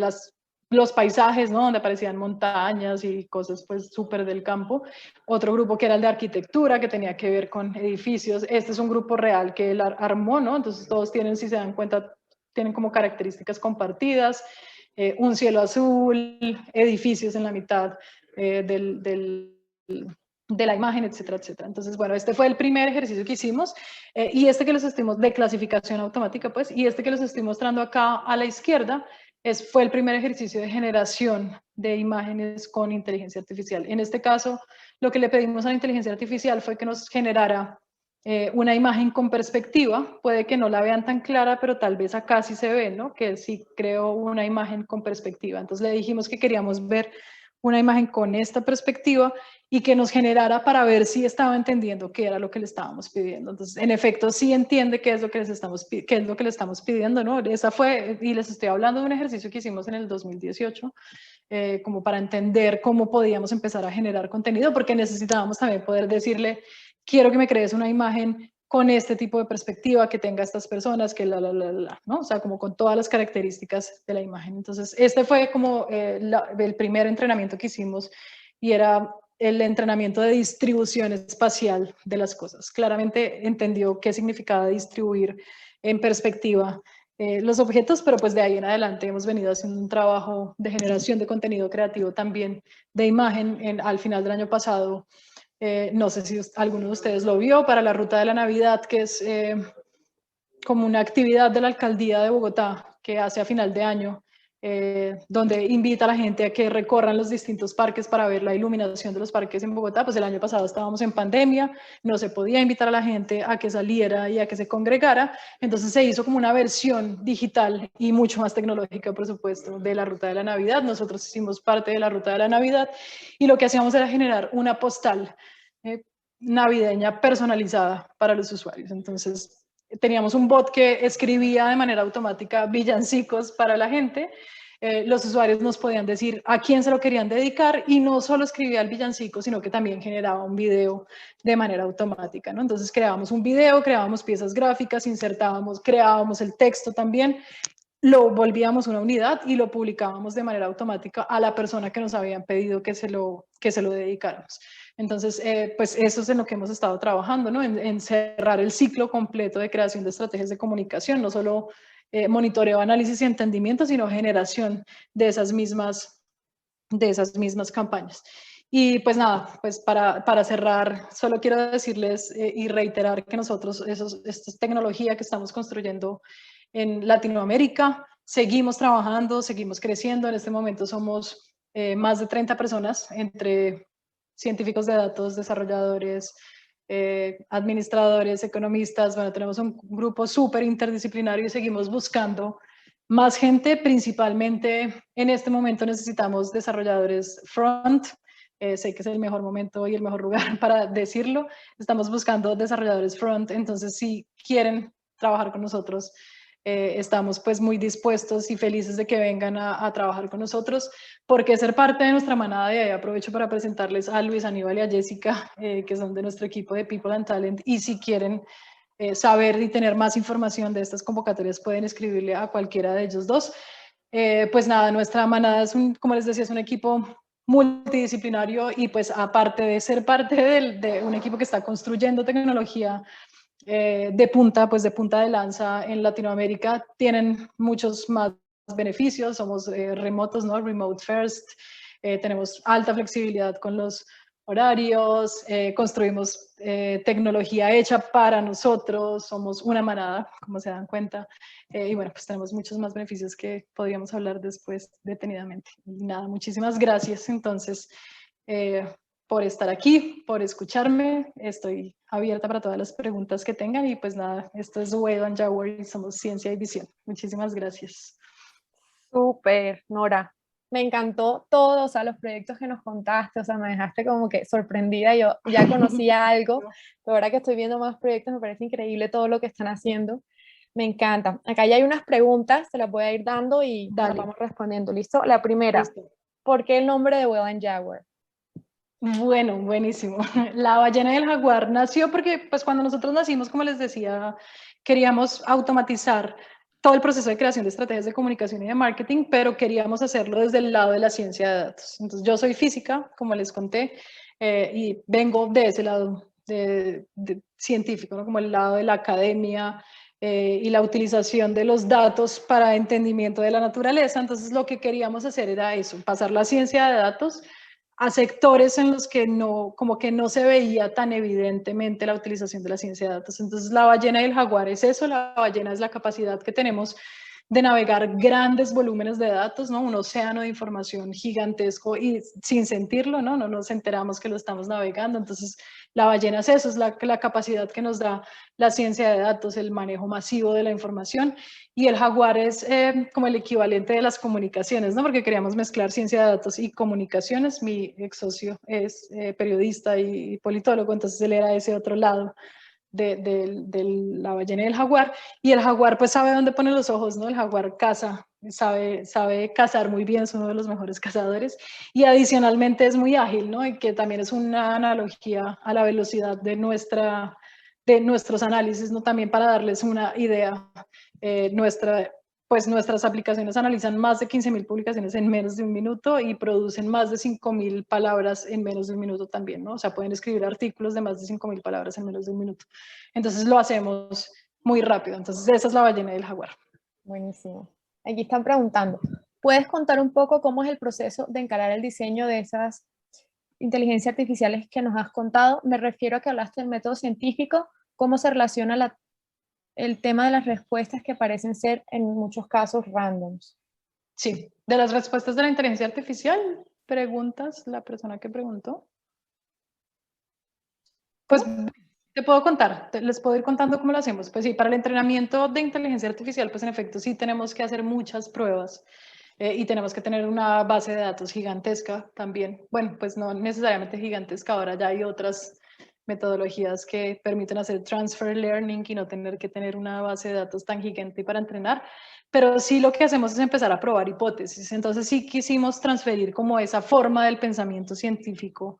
[SPEAKER 2] los paisajes, ¿no? Donde aparecían montañas y cosas pues súper del campo. Otro grupo que era el de arquitectura, que tenía que ver con edificios. Este es un grupo real que él armó, ¿no? Entonces todos tienen, si se dan cuenta, tienen como características compartidas. Un cielo azul, edificios en la mitad de la imagen, etcétera, etcétera. Entonces, bueno, este fue el primer ejercicio que hicimos y este que los estoy de clasificación automática, pues, y este que los estoy mostrando acá a la izquierda fue el primer ejercicio de generación de imágenes con inteligencia artificial. En este caso, lo que le pedimos a la inteligencia artificial fue que nos generara una imagen con perspectiva, puede que no la vean tan clara, pero tal vez acá sí se ve, ¿no? Que sí creo una imagen con perspectiva. Entonces le dijimos que queríamos ver una imagen con esta perspectiva y que nos generara para ver si estaba entendiendo qué era lo que le estábamos pidiendo. Entonces, en efecto, sí entiende qué es lo que qué es lo que le estamos pidiendo, ¿no? Esa fue, y les estoy hablando de un ejercicio que hicimos en el 2018, como para entender cómo podíamos empezar a generar contenido, porque necesitábamos también poder decirle, quiero que me crees una imagen con este tipo de perspectiva, que tenga estas personas, que ¿no? O sea, como con todas las características de la imagen. Entonces, este fue como el primer entrenamiento que hicimos y era el entrenamiento de distribución espacial de las cosas. Claramente entendió qué significaba distribuir en perspectiva los objetos, pero pues de ahí en adelante hemos venido haciendo un trabajo de generación de contenido creativo también de imagen al final del año pasado. No sé si alguno de ustedes lo vio, para la Ruta de la Navidad, que es como una actividad de la Alcaldía de Bogotá que hace a final de año, donde invita a la gente a que recorran los distintos parques para ver la iluminación de los parques en Bogotá. Pues el año pasado estábamos en pandemia, no se podía invitar a la gente a que saliera y a que se congregara, entonces se hizo como una versión digital y mucho más tecnológica, por supuesto, de la Ruta de la Navidad. Nosotros hicimos parte de la Ruta de la Navidad y lo que hacíamos era generar una postal navideña personalizada para los usuarios. Entonces, teníamos un bot que escribía de manera automática villancicos para la gente. Los usuarios nos podían decir a quién se lo querían dedicar y no solo escribía el villancico, sino que también generaba un video de manera automática, ¿no? Entonces creábamos un video, creábamos piezas gráficas, insertábamos, creábamos el texto también, lo volvíamos una unidad y lo publicábamos de manera automática a la persona que nos habían pedido que se lo dedicáramos. Entonces, pues eso es en lo que hemos estado trabajando, ¿no? En cerrar el ciclo completo de creación de estrategias de comunicación, no solo monitoreo, análisis y entendimiento, sino generación de esas mismas campañas. Y pues nada, pues para cerrar, solo quiero decirles y reiterar que nosotros, esta tecnología que estamos construyendo en Latinoamérica, seguimos trabajando, seguimos creciendo. En este momento somos más de 30 personas, entre científicos de datos, desarrolladores, administradores, economistas. Bueno, tenemos un grupo súper interdisciplinario y seguimos buscando más gente, principalmente en este momento necesitamos desarrolladores front. Sé que es el mejor momento y el mejor lugar para decirlo. Estamos buscando desarrolladores front, entonces si quieren trabajar con nosotros, estamos pues muy dispuestos y felices de que vengan a trabajar con nosotros, porque ser parte de nuestra manada de ahí. Aprovecho para presentarles a Luis Aníbal y a Jessica, que son de nuestro equipo de People and Talent, y si quieren saber y tener más información de estas convocatorias, pueden escribirle a cualquiera de ellos dos. Pues nada, nuestra manada es como les decía, es un equipo multidisciplinario y pues aparte de ser parte de un equipo que está construyendo tecnología pues de punta de lanza en Latinoamérica, tienen muchos más beneficios. Somos remotos, ¿no? Remote first. Tenemos alta flexibilidad con los horarios, construimos tecnología hecha para nosotros, somos una manada, como se dan cuenta, y bueno, pues tenemos muchos más beneficios que podríamos hablar después detenidamente. Y nada, muchísimas gracias entonces por estar aquí, por escucharme. Estoy abierta para todas las preguntas que tengan y pues nada, esto es Whale & Jaguar y somos Ciencia y Visión. Muchísimas gracias.
[SPEAKER 1] Súper, Nora. Me encantó todo, o sea, los proyectos que nos contaste, o sea, me dejaste como que sorprendida. Yo ya conocía algo, pero ahora que estoy viendo más proyectos me parece increíble todo lo que están haciendo. Me encanta. Acá ya hay unas preguntas, se las voy a ir dando y las vamos respondiendo. ¿Listo? La primera,
[SPEAKER 2] Listo.
[SPEAKER 1] ¿por qué el nombre de Whale & Jaguar?
[SPEAKER 2] Bueno, buenísimo. La ballena y el jaguar nació porque, pues, cuando nosotros nacimos, como les decía, queríamos automatizar todo el proceso de creación de estrategias de comunicación y de marketing, pero queríamos hacerlo desde el lado de la ciencia de datos. Entonces, yo soy física, como les conté, y vengo de ese lado de científico, ¿no? Como el lado de la academia y la utilización de los datos para entendimiento de la naturaleza. Entonces, lo que queríamos hacer era eso, pasar la ciencia de datos a sectores en los que no, como que no se veía tan evidentemente la utilización de la ciencia de datos. Entonces, la ballena y el jaguar es eso. La ballena es la capacidad que tenemos de navegar grandes volúmenes de datos, ¿no? Un océano de información gigantesco y sin sentirlo, ¿no? No nos enteramos que lo estamos navegando. Entonces, la ballena es eso, es la capacidad que nos da la ciencia de datos, el manejo masivo de la información. Y el jaguar es como el equivalente de las comunicaciones, ¿no? Porque queríamos mezclar ciencia de datos y comunicaciones. Mi ex socio es periodista y politólogo, entonces él era ese otro lado de la ballena y el jaguar. Y el jaguar pues sabe dónde pone los ojos, ¿no? El jaguar caza, sabe cazar muy bien, es uno de los mejores cazadores. Y adicionalmente es muy ágil, ¿no? Y que también es una analogía a la velocidad de nuestros análisis, ¿no? También para darles una idea, pues nuestras aplicaciones analizan más de 15.000 publicaciones en menos de un minuto y producen más de 5.000 palabras en menos de un minuto también, ¿no? O sea, pueden escribir artículos de más de 5.000 palabras en menos de un minuto. Entonces lo hacemos muy rápido. Entonces esa es la ballena del jaguar.
[SPEAKER 1] Buenísimo. Aquí están preguntando, ¿puedes contar un poco cómo es el proceso de encarar el diseño de esas inteligencias artificiales que nos has contado? Me refiero a que hablaste del método científico, cómo se relaciona el tema de las respuestas que parecen ser en muchos casos randoms.
[SPEAKER 2] Sí, de las respuestas de la inteligencia artificial, preguntas la persona que preguntó. Pues te puedo contar, les puedo ir contando cómo lo hacemos. Pues sí, para el entrenamiento de inteligencia artificial, pues en efecto sí tenemos que hacer muchas pruebas y tenemos que tener una base de datos gigantesca también. Bueno, pues no necesariamente gigantesca, ahora ya hay otras metodologías que permiten hacer transfer learning y no tener que tener una base de datos tan gigante para entrenar. Pero sí lo que hacemos es empezar a probar hipótesis. Entonces sí quisimos transferir como esa forma del pensamiento científico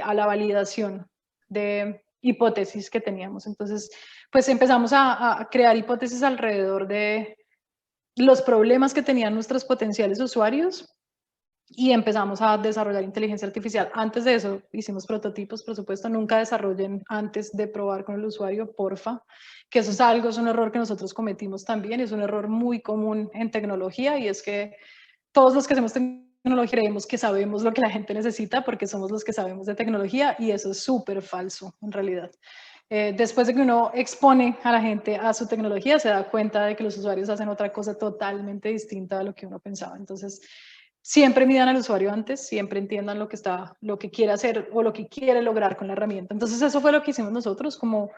[SPEAKER 2] a la validación de hipótesis que teníamos. Entonces, pues empezamos a crear hipótesis alrededor de los problemas que tenían nuestros potenciales usuarios y empezamos a desarrollar inteligencia artificial. Antes de eso, hicimos prototipos, por supuesto, nunca desarrollen antes de probar con el usuario, porfa, que eso es un error que nosotros cometimos también, es un error muy común en tecnología y es que todos los que hacemos tecnología creemos que sabemos lo que la gente necesita porque somos los que sabemos de tecnología y eso es súper falso en realidad. Después de que uno expone a la gente a su tecnología, se da cuenta de que los usuarios hacen otra cosa totalmente distinta a lo que uno pensaba. Entonces, siempre midan al usuario antes, siempre entiendan lo que quiere hacer o lo que quiere lograr con la herramienta. Entonces, eso fue lo que hicimos nosotros, como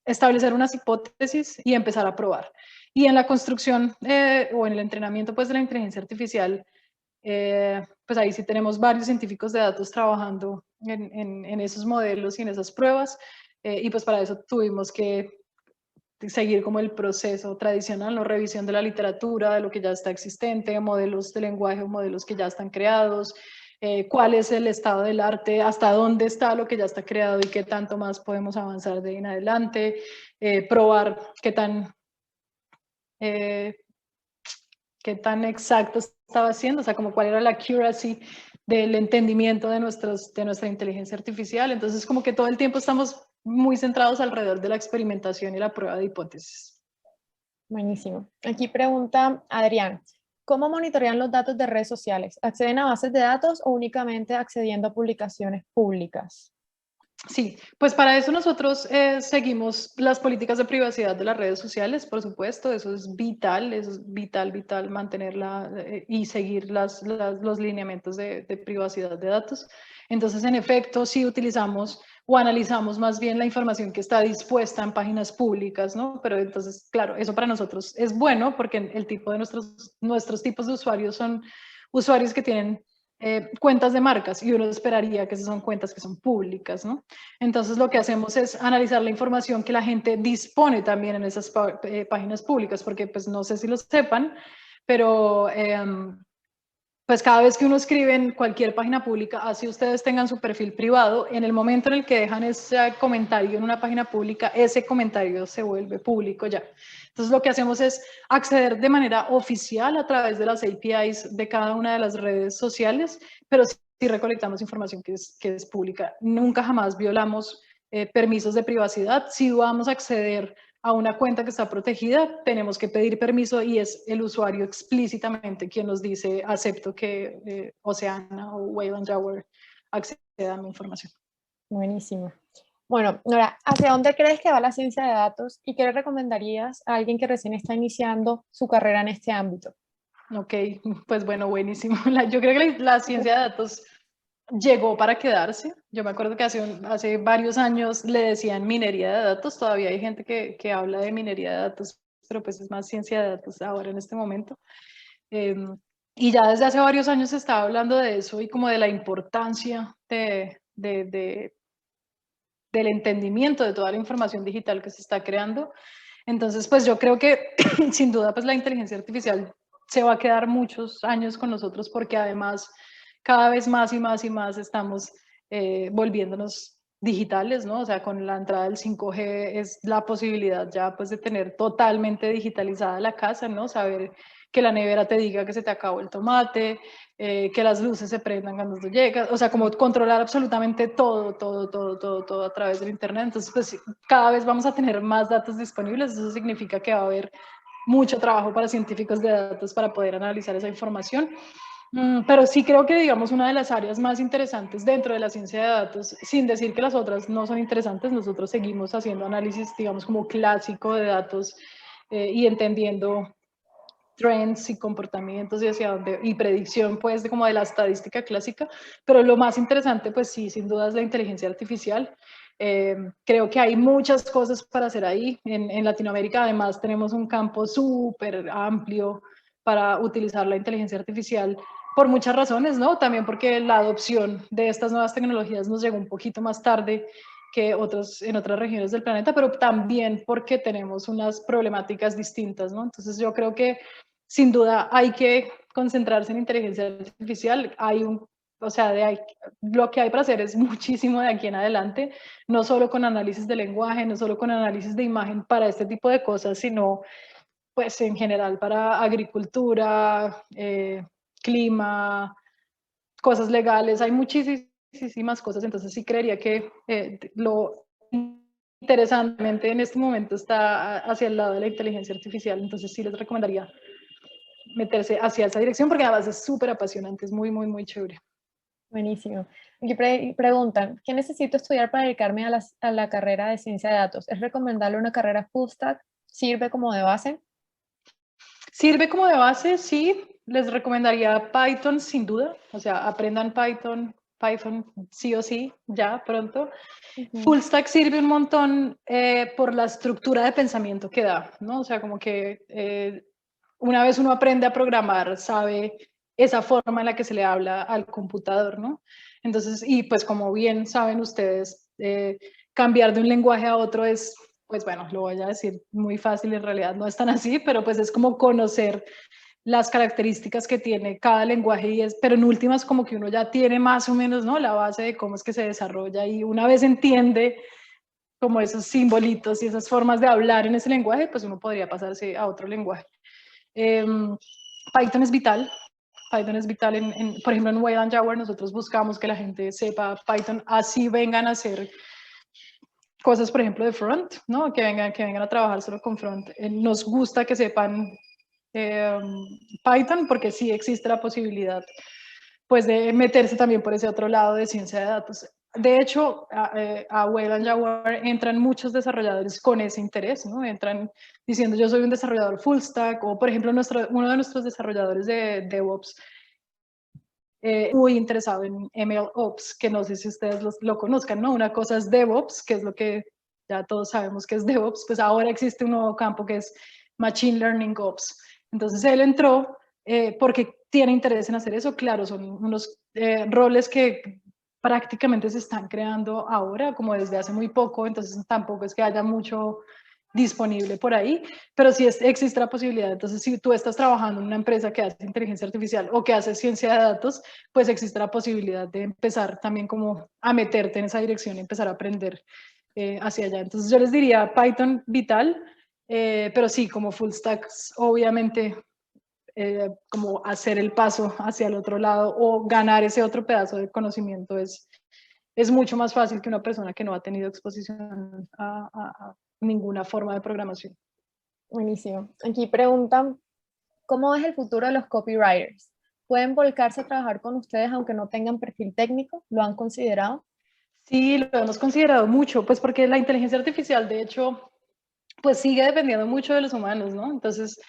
[SPEAKER 2] establecer unas hipótesis y empezar a probar. Y en la construcción o en el entrenamiento pues, de la inteligencia artificial, pues ahí sí tenemos varios científicos de datos trabajando en esos modelos y en esas pruebas, y pues para eso tuvimos que seguir como el proceso tradicional, ¿no? Revisión de la literatura, de lo que ya está existente, modelos de lenguaje o modelos que ya están creados, cuál es el estado del arte, hasta dónde está lo que ya está creado y qué tanto más podemos avanzar de ahí en adelante, probar eh, qué tan exacto estaba haciendo, o sea, como cuál era la accuracy del entendimiento de nuestra inteligencia artificial. Entonces, como que todo el tiempo estamos muy centrados alrededor de la experimentación y la prueba de hipótesis.
[SPEAKER 1] Buenísimo. Aquí pregunta Adrián, ¿cómo monitorean los datos de redes sociales? ¿Acceden a bases de datos o únicamente accediendo a publicaciones públicas?
[SPEAKER 2] Sí, pues para eso nosotros seguimos las políticas de privacidad de las redes sociales, por supuesto, eso es vital, vital mantenerla y seguir los lineamientos de privacidad de datos. Entonces, en efecto, sí utilizamos o analizamos más bien la información que está dispuesta en páginas públicas, ¿no? Pero entonces, claro, eso para nosotros es bueno porque el tipo de nuestros tipos de usuarios son usuarios que tienen cuentas de marcas y uno esperaría que esas son cuentas que son públicas, ¿no? Entonces lo que hacemos es analizar la información que la gente dispone también en esas páginas públicas, porque pues no sé si lo sepan, pero pues cada vez que uno escribe en cualquier página pública, así ustedes tengan su perfil privado, en el momento en el que dejan ese comentario en una página pública, ese comentario se vuelve público ya. Entonces lo que hacemos es acceder de manera oficial a través de las APIs de cada una de las redes sociales, pero sí recolectamos información que es pública. Nunca jamás violamos permisos de privacidad. Si vamos a acceder a una cuenta que está protegida, tenemos que pedir permiso y es el usuario explícitamente quien nos dice acepto que Oceana o Wayland Yauer acceda a mi información.
[SPEAKER 1] Buenísimo. Bueno, Nora, ¿hacia dónde crees que va la ciencia de datos y qué le recomendarías a alguien que recién está iniciando su carrera en este ámbito?
[SPEAKER 2] Ok, pues bueno, buenísimo. Yo creo que la ciencia de datos llegó para quedarse. Yo me acuerdo que hace varios años le decían minería de datos, todavía hay gente que habla de minería de datos, pero pues es más ciencia de datos ahora en este momento. Eh, y ya desde hace varios años se estaba hablando de eso y como de la importancia del entendimiento de toda la información digital que se está creando. Entonces, pues yo creo que sin duda pues la inteligencia artificial se va a quedar muchos años con nosotros porque además cada vez más y más y más estamos volviéndonos digitales, ¿no? O sea, con la entrada del 5G es la posibilidad ya pues de tener totalmente digitalizada la casa, ¿no? Saber que la nevera te diga que se te acabó el tomate, que las luces se prendan cuando tú llegas, o sea, como controlar absolutamente todo a través del Internet. Entonces, pues cada vez vamos a tener más datos disponibles, eso significa que va a haber mucho trabajo para científicos de datos para poder analizar esa información. Pero sí creo que, digamos, una de las áreas más interesantes dentro de la ciencia de datos, sin decir que las otras no son interesantes, nosotros seguimos haciendo análisis, digamos, como clásico de datos y entendiendo trends y comportamientos y hacia dónde, y predicción pues de como de la estadística clásica, pero lo más interesante pues sí, sin duda es la inteligencia artificial. Creo que hay muchas cosas para hacer ahí. En Latinoamérica además tenemos un campo súper amplio para utilizar la inteligencia artificial por muchas razones, ¿no? También porque la adopción de estas nuevas tecnologías nos llegó un poquito más tarde que en otras regiones del planeta, pero también porque tenemos unas problemáticas distintas, ¿no? Entonces yo creo que sin duda hay que concentrarse en inteligencia artificial. O sea, lo que hay para hacer es muchísimo de aquí en adelante, no solo con análisis de lenguaje, no solo con análisis de imagen para este tipo de cosas, sino pues en general para agricultura, clima, cosas legales, hay muchísimas cosas, entonces sí creería que lo interesantemente en este momento está hacia el lado de la inteligencia artificial, entonces sí les recomendaría meterse hacia esa dirección porque además es súper apasionante, es muy, muy, muy chévere.
[SPEAKER 1] Buenísimo. Aquí preguntan, ¿qué necesito estudiar para dedicarme a la carrera de ciencia de datos? ¿Es recomendable una carrera full stack? ¿Sirve como de base?
[SPEAKER 2] Sirve como de base, sí, les recomendaría Python sin duda, o sea, aprendan Python Python sí o sí, ya pronto.
[SPEAKER 1] Ujú.
[SPEAKER 2] Full stack sirve un montón por la estructura de pensamiento que da, ¿no? O sea, como que una vez uno aprende a programar, sabe esa forma en la que se le habla al computador, ¿no? Entonces, y pues como bien saben ustedes, cambiar de un lenguaje a otro es, pues bueno, lo voy a decir muy fácil, en realidad no es tan así, pero pues es como conocer las características que tiene cada lenguaje y es, pero en últimas como que uno ya tiene más o menos, ¿no? La base de cómo es que se desarrolla y una vez entiende como esos simbolitos y esas formas de hablar en ese lenguaje, pues uno podría pasarse a otro lenguaje. Eh, Python es vital. Python es vital, por ejemplo, en Wayland Java nosotros buscamos que la gente sepa Python, así vengan a hacer cosas, por ejemplo, de front, ¿no? Que vengan a trabajar solo con front. Nos gusta que sepan eh, Python porque sí existe la posibilidad pues de meterse también por ese otro lado de ciencia de datos. De hecho, a Wayland Jaguar entran muchos desarrolladores con ese interés, ¿no? Entran diciendo yo soy un desarrollador full stack o por ejemplo uno de nuestros desarrolladores de DevOps muy interesado en MLOps, que no sé si ustedes lo conozcan, ¿no? Una cosa es DevOps, que es lo que ya todos sabemos que es DevOps, pues ahora existe un nuevo campo que es Machine Learning Ops. Entonces él entró porque tiene interés en hacer eso, claro, son unos roles que prácticamente se están creando ahora, como desde hace muy poco, entonces tampoco es que haya mucho disponible por ahí, pero sí existe la posibilidad. Entonces, si tú estás trabajando en una empresa que hace inteligencia artificial o que hace ciencia de datos, pues existe la posibilidad de empezar también como a meterte en esa dirección y empezar a aprender hacia allá. Entonces, yo les diría Python vital, pero sí, como full stacks, obviamente, como hacer el paso hacia el otro lado o ganar ese otro pedazo de conocimiento es mucho más fácil que una persona que no ha tenido exposición a ninguna forma de programación.
[SPEAKER 1] Buenísimo. Aquí preguntan, ¿cómo es el futuro de los copywriters? ¿Pueden volcarse a trabajar con ustedes aunque no tengan perfil técnico? ¿Lo han considerado?
[SPEAKER 2] Sí, lo hemos considerado mucho, pues porque la inteligencia artificial, de hecho, pues sigue dependiendo mucho de los humanos, ¿no? Entonces,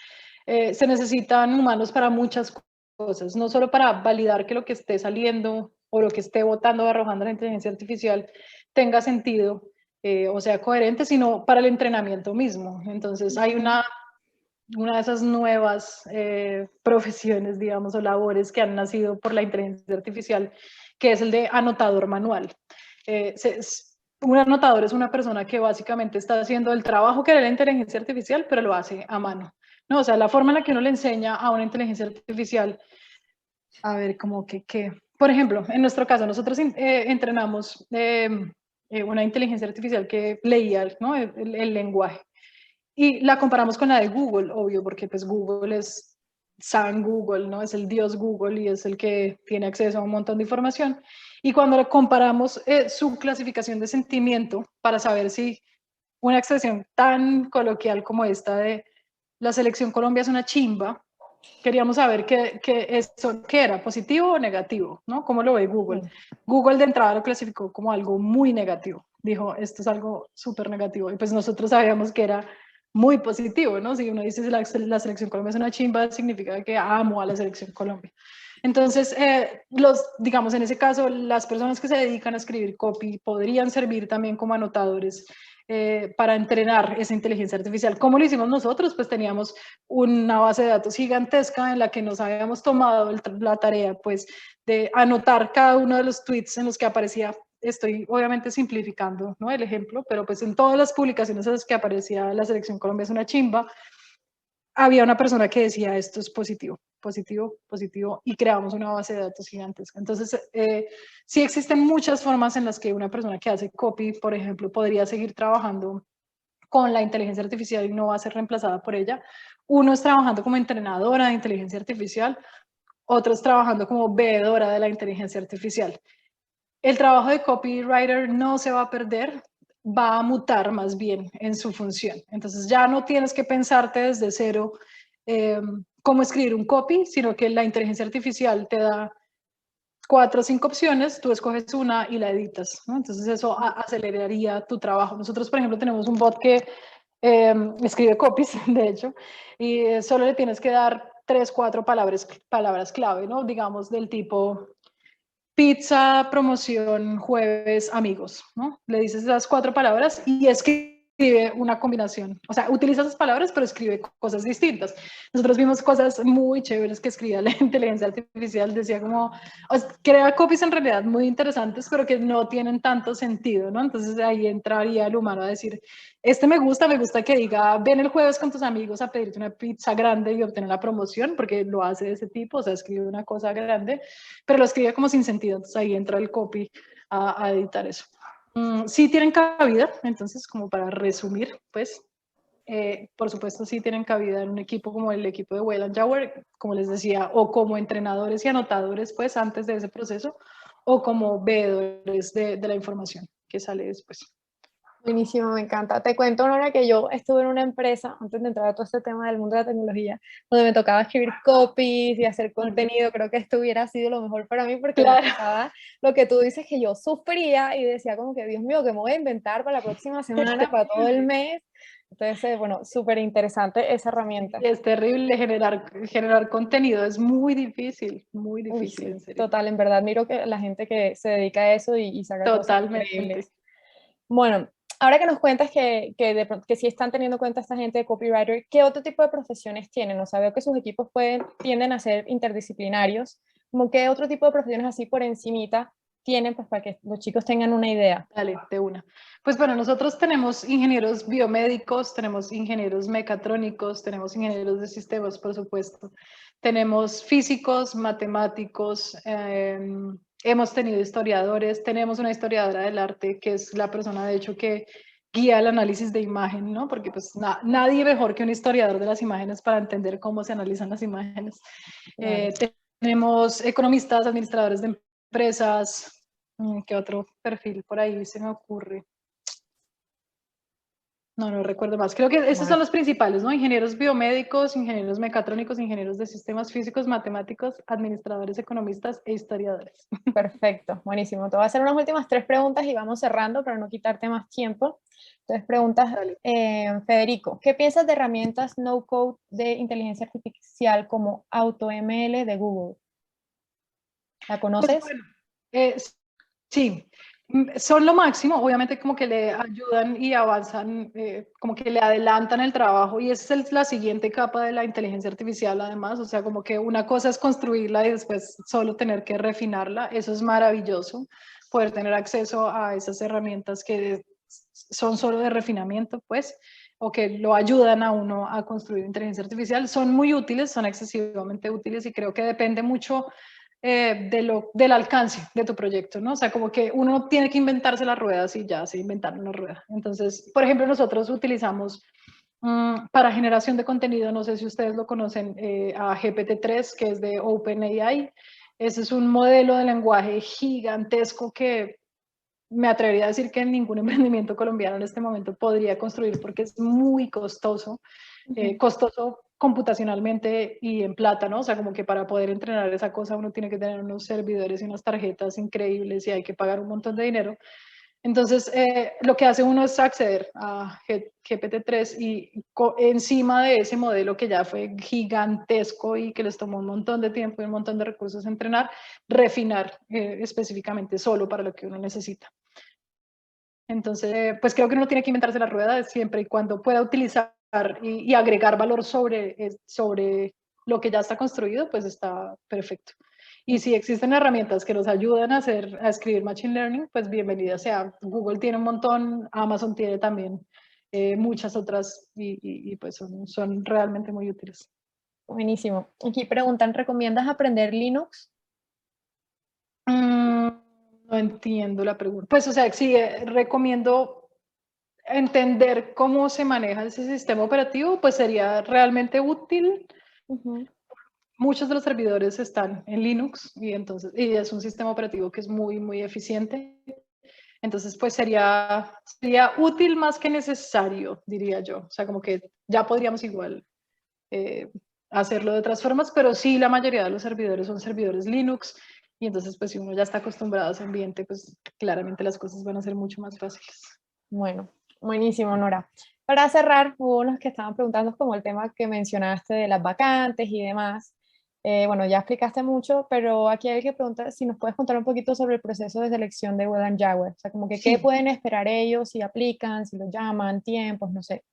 [SPEAKER 2] se necesitan humanos para muchas cosas, no solo para validar que lo que esté saliendo o lo que esté botando o arrojando la inteligencia artificial tenga sentido o sea coherente, sino para el entrenamiento mismo. Entonces, hay una de esas nuevas profesiones, digamos, o labores que han nacido por la inteligencia artificial, que es el de anotador manual. Un anotador es una persona que básicamente está haciendo el trabajo que hará la inteligencia artificial, pero lo hace a mano. ¿No? O sea, la forma en la que uno le enseña a una inteligencia artificial, a ver, como que por ejemplo, en nuestro caso, nosotros entrenamos una inteligencia artificial que leía, ¿no? el lenguaje. Y la comparamos con la de Google, obvio, porque pues Google es San Google, ¿no? Es el dios Google y es el que tiene acceso a un montón de información. Y cuando comparamos su clasificación de sentimiento para saber si una expresión tan coloquial como esta de la selección Colombia es una chimba, queríamos saber qué era, positivo o negativo, ¿no? ¿Cómo lo ve Google? Google de entrada lo clasificó como algo muy negativo. Dijo, esto es algo súper negativo. Y pues nosotros sabíamos que era muy positivo, ¿no? Si uno dice la selección Colombia es una chimba, significa que amo a la selección Colombia. Entonces, digamos, en ese caso, las personas que se dedican a escribir copy podrían servir también como anotadores para entrenar esa inteligencia artificial. ¿Cómo lo hicimos nosotros? Pues teníamos una base de datos gigantesca en la que nos habíamos tomado la tarea pues de anotar cada uno de los tweets en los que aparecía, estoy obviamente simplificando, ¿no? El ejemplo, pero pues en todas las publicaciones en las que aparecía la selección Colombia es una chimba, había una persona que decía esto es positivo, positivo, positivo, y creamos una base de datos gigantesca. Entonces, sí existen muchas formas en las que una persona que hace copy, por ejemplo, podría seguir trabajando con la inteligencia artificial y no va a ser reemplazada por ella. Uno es trabajando como entrenadora de inteligencia artificial, otro es trabajando como veedora de la inteligencia artificial. El trabajo de copywriter no se va a perder, va a mutar más bien en su función. Entonces ya no tienes que pensarte desde cero cómo escribir un copy, sino que la inteligencia artificial te da 4 o 5 opciones, tú escoges una y la editas, ¿no? Entonces eso aceleraría tu trabajo. Nosotros, por ejemplo, tenemos un bot que escribe copies, de hecho, y solo le tienes que dar 3, 4 palabras clave, ¿no? Digamos del tipo, pizza, promoción, jueves, amigos, ¿no? Le dices esas 4 palabras y escribe una combinación. O sea, utiliza esas palabras, pero escribe cosas distintas. Nosotros vimos cosas muy chéveres que escribía la inteligencia artificial. Decía como, o sea, crea copies en realidad muy interesantes, pero que no tienen tanto sentido, ¿no? Entonces ahí entraría el humano a decir, me gusta que diga, ven el jueves con tus amigos a pedirte una pizza grande y obtener la promoción, porque lo hace de ese tipo, o sea, escribe una cosa grande, pero lo escribe como sin sentido. Entonces ahí entra el copy a editar eso. Sí tienen cabida, entonces como para resumir, pues, por supuesto sí tienen cabida en un equipo como el equipo de Wayland Tower, como les decía, o como entrenadores y anotadores, pues, antes de ese proceso, o como veedores de la información que sale después.
[SPEAKER 1] Buenísimo, me encanta. Te cuento, Nora, que yo estuve en una empresa, antes de entrar a todo este tema del mundo de la tecnología, donde me tocaba escribir copies y hacer contenido. Creo que esto hubiera sido lo mejor para mí porque me
[SPEAKER 2] Claro.
[SPEAKER 1] pasaba lo que tú dices, que yo sufría y decía como que, Dios mío, ¿qué me voy a inventar para la próxima semana, para todo el mes? Entonces, bueno, súper interesante esa herramienta.
[SPEAKER 2] Es terrible generar contenido, es muy difícil,
[SPEAKER 1] Uy, sí,
[SPEAKER 2] en serio.
[SPEAKER 1] total, en verdad, miro que la gente que se dedica a eso y saca cosas
[SPEAKER 2] Totalmente.
[SPEAKER 1] increíbles. Bueno, ahora que nos cuentas que sí están teniendo en cuenta esta gente de copywriter, ¿qué otro tipo de profesiones tienen? O sea, veo que sus equipos tienden a ser interdisciplinarios. ¿Cómo qué otro tipo de profesiones así por encimita tienen, pues para que los chicos tengan una idea?
[SPEAKER 2] Dale, de una. Pues bueno, nosotros tenemos ingenieros biomédicos, tenemos ingenieros mecatrónicos, tenemos ingenieros de sistemas, por supuesto. Tenemos físicos, matemáticos, hemos tenido historiadores, tenemos una historiadora del arte que es la persona, de hecho, que guía el análisis de imagen, ¿no? Porque pues nadie mejor que un historiador de las imágenes para entender cómo se analizan las imágenes.
[SPEAKER 1] Claro.
[SPEAKER 2] Tenemos economistas, administradores de empresas. ¿Qué otro perfil por ahí se me ocurre? No recuerdo más. Creo que esos son
[SPEAKER 1] Bueno,
[SPEAKER 2] los principales, ¿no? Ingenieros biomédicos, ingenieros mecatrónicos, ingenieros de sistemas físicos, matemáticos, administradores, economistas e historiadores.
[SPEAKER 1] perfecto, buenísimo. Te voy a hacer unas últimas 3 preguntas y vamos cerrando para no quitarte más tiempo. Entonces, preguntas,
[SPEAKER 2] Dale.
[SPEAKER 1] Federico, ¿qué piensas de herramientas no-code de inteligencia artificial como AutoML de Google? ¿La
[SPEAKER 2] Pues
[SPEAKER 1] conoces?
[SPEAKER 2] bueno, eh, sí, son lo máximo, obviamente como que le ayudan y avanzan, como que le adelantan el trabajo y esa es la siguiente capa de la inteligencia artificial además, o sea, como que una cosa es construirla y después solo tener que refinarla, eso es maravilloso, poder tener acceso a esas herramientas que son solo de refinamiento, pues, o que lo ayudan a uno a construir inteligencia artificial, son muy útiles, son excesivamente útiles y creo que depende mucho del alcance de tu proyecto, ¿no? O sea, como que uno tiene que inventarse las ruedas y ya se inventaron una rueda. Entonces, por ejemplo, nosotros utilizamos para generación de contenido, no sé si ustedes lo conocen, a GPT-3, que es de OpenAI. Ese es un modelo de lenguaje gigantesco que me atrevería a decir que ningún emprendimiento colombiano en este momento podría construir porque es muy costoso, costoso computacionalmente y en plata, ¿no? O sea, como que para poder entrenar esa cosa uno tiene que tener unos servidores y unas tarjetas increíbles y hay que pagar un montón de dinero. Entonces, lo que hace uno es acceder a GPT-3 y encima de ese modelo que ya fue gigantesco y que les tomó un montón de tiempo y un montón de recursos entrenar, refinar específicamente solo para lo que uno necesita. Entonces, pues creo que uno tiene que inventarse la rueda siempre y cuando pueda utilizar y agregar valor sobre lo que ya está construido, pues está perfecto. Y si existen herramientas que nos ayudan a escribir Machine Learning, pues bienvenida sea. Google tiene un montón, Amazon tiene también muchas otras y pues son realmente muy útiles.
[SPEAKER 1] Buenísimo. Aquí preguntan, ¿recomiendas aprender Linux?
[SPEAKER 2] No entiendo la pregunta. Pues, o sea, sí, recomiendo entender cómo se maneja ese sistema operativo, pues sería realmente útil. Muchos de los servidores están en Linux y entonces y es un sistema operativo que es muy eficiente. Entonces, pues sería útil más que necesario, diría yo. O sea, como que ya podríamos igual eh, hacerlo de otras formas, pero sí la mayoría de los servidores son servidores Linux y entonces pues si uno ya está acostumbrado a ese ambiente, pues claramente las cosas van a ser mucho más fáciles.
[SPEAKER 1] Bueno, buenísimo, Nora. Para cerrar, hubo unos que estaban preguntando como el tema que mencionaste de las vacantes y demás. Bueno, ya explicaste mucho, pero aquí hay que preguntar si nos puedes contar un poquito sobre el proceso de selección de Will Jaguar. O sea, como que qué
[SPEAKER 2] Sí,
[SPEAKER 1] pueden esperar ellos, si aplican, si los llaman, tiempos, no sé.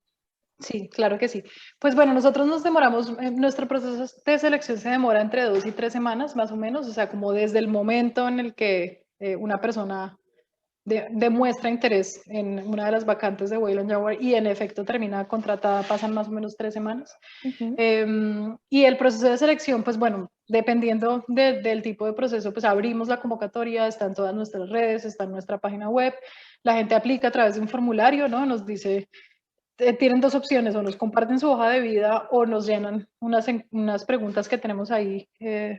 [SPEAKER 2] sí, claro que sí. Pues bueno, nosotros nos demoramos, nuestro proceso de selección se demora entre 2 y 3 semanas, más o menos, o sea, como desde el momento en el que una persona demuestra interés en una de las vacantes de Wayland Jaguar y en efecto termina contratada, pasan más o menos 3 semanas.
[SPEAKER 1] Ujú.
[SPEAKER 2] Y el proceso de selección, pues bueno, dependiendo del tipo de proceso, pues abrimos la convocatoria, está en todas nuestras redes, está en nuestra página web, la gente aplica a través de un formulario, ¿no? Nos dice tienen dos opciones, o nos comparten su hoja de vida o nos llenan unas preguntas que tenemos ahí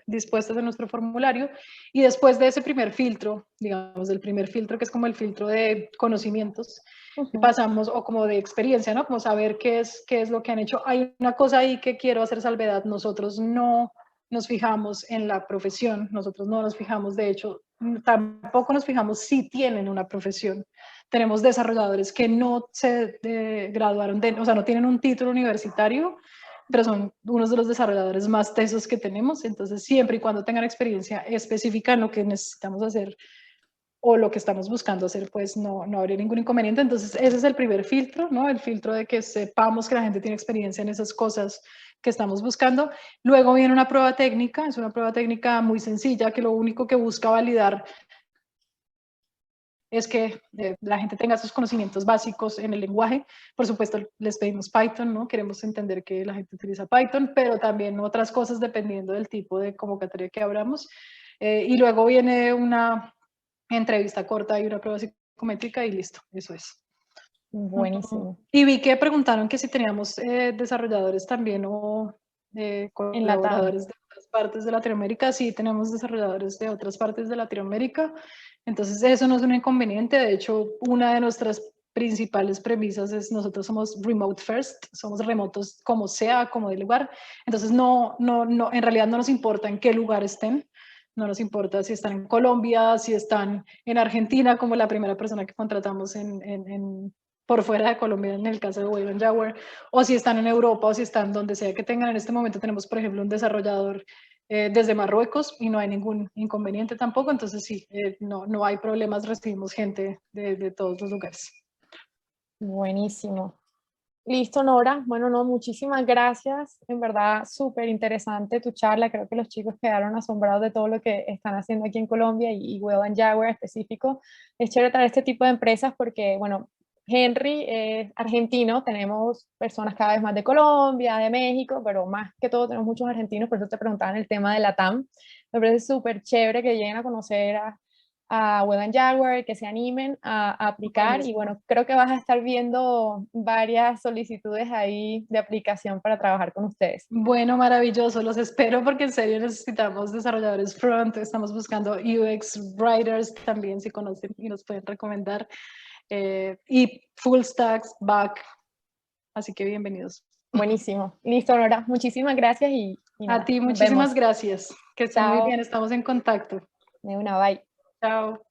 [SPEAKER 2] dispuestas en nuestro formulario. Y después de ese primer filtro, digamos, del primer filtro, que es como el filtro de conocimientos,
[SPEAKER 1] Ujú.
[SPEAKER 2] pasamos, o como de experiencia, ¿no? Como saber qué es lo que han hecho. Hay una cosa ahí que quiero hacer salvedad, nosotros no nos fijamos en la profesión, nosotros no nos fijamos, de hecho, tampoco nos fijamos si tienen una profesión. Tenemos desarrolladores que no se graduaron, o sea, no tienen un título universitario, pero son unos de los desarrolladores más tesos que tenemos. Entonces, siempre y cuando tengan experiencia específica en lo que necesitamos hacer o lo que estamos buscando hacer, pues no habría ningún inconveniente. Entonces, ese es el primer filtro, ¿no? El filtro de que sepamos que la gente tiene experiencia en esas cosas que estamos buscando. Luego viene una prueba técnica, es una prueba técnica muy sencilla que lo único que busca validar es que la gente tenga sus conocimientos básicos en el lenguaje. Por supuesto, les pedimos Python, ¿no? Queremos entender que la gente utiliza Python, pero también otras cosas dependiendo del tipo de convocatoria que abramos. Y luego viene una entrevista corta y una prueba psicométrica y listo, eso es.
[SPEAKER 1] Buenísimo.
[SPEAKER 2] Y vi que preguntaron que si teníamos desarrolladores también o
[SPEAKER 1] En la TAM.
[SPEAKER 2] colaboradores de otras partes de Latinoamérica. Sí, tenemos desarrolladores de otras partes de Latinoamérica. Entonces, eso no es un inconveniente. De hecho, una de nuestras principales premisas es nosotros somos remote first, somos remotos como sea, como del lugar. Entonces, en realidad no nos importa en qué lugar estén. No nos importa si están en Colombia, si están en Argentina, como la primera persona que contratamos por fuera de Colombia en el caso de Wayland Jaguar, o si están en Europa o si están donde sea que tengan. En este momento tenemos, por ejemplo, un desarrollador desde Marruecos y no hay ningún inconveniente tampoco. Entonces sí, no hay problemas, recibimos gente de todos los lugares.
[SPEAKER 1] Buenísimo. Listo, Nora. Bueno, no, muchísimas gracias. En verdad, súper interesante tu charla. Creo que los chicos quedaron asombrados de todo lo que están haciendo aquí en Colombia y Will Jaguar específico. Es chévere traer este tipo de empresas porque, bueno, Henry es argentino, tenemos personas cada vez más de Colombia, de México, pero más que todo tenemos muchos argentinos, por eso te preguntaban el tema de la TAM. Me parece súper chévere que lleguen a conocer a Web Jaguar, que se animen a aplicar y
[SPEAKER 2] Buenísimo.
[SPEAKER 1] bueno, creo que vas a estar viendo varias solicitudes ahí de aplicación para trabajar con ustedes.
[SPEAKER 2] Bueno, maravilloso, los espero porque en serio necesitamos desarrolladores front, estamos buscando UX writers también si conocen y nos pueden recomendar, y full stacks, back, así que bienvenidos.
[SPEAKER 1] Buenísimo. Listo, Nora. Muchísimas gracias y
[SPEAKER 2] A
[SPEAKER 1] nada,
[SPEAKER 2] ti
[SPEAKER 1] nos
[SPEAKER 2] muchísimas
[SPEAKER 1] vemos.
[SPEAKER 2] gracias, que estén muy bien,
[SPEAKER 1] Chao.
[SPEAKER 2] estamos en contacto.
[SPEAKER 1] De una, bye.
[SPEAKER 2] Chao.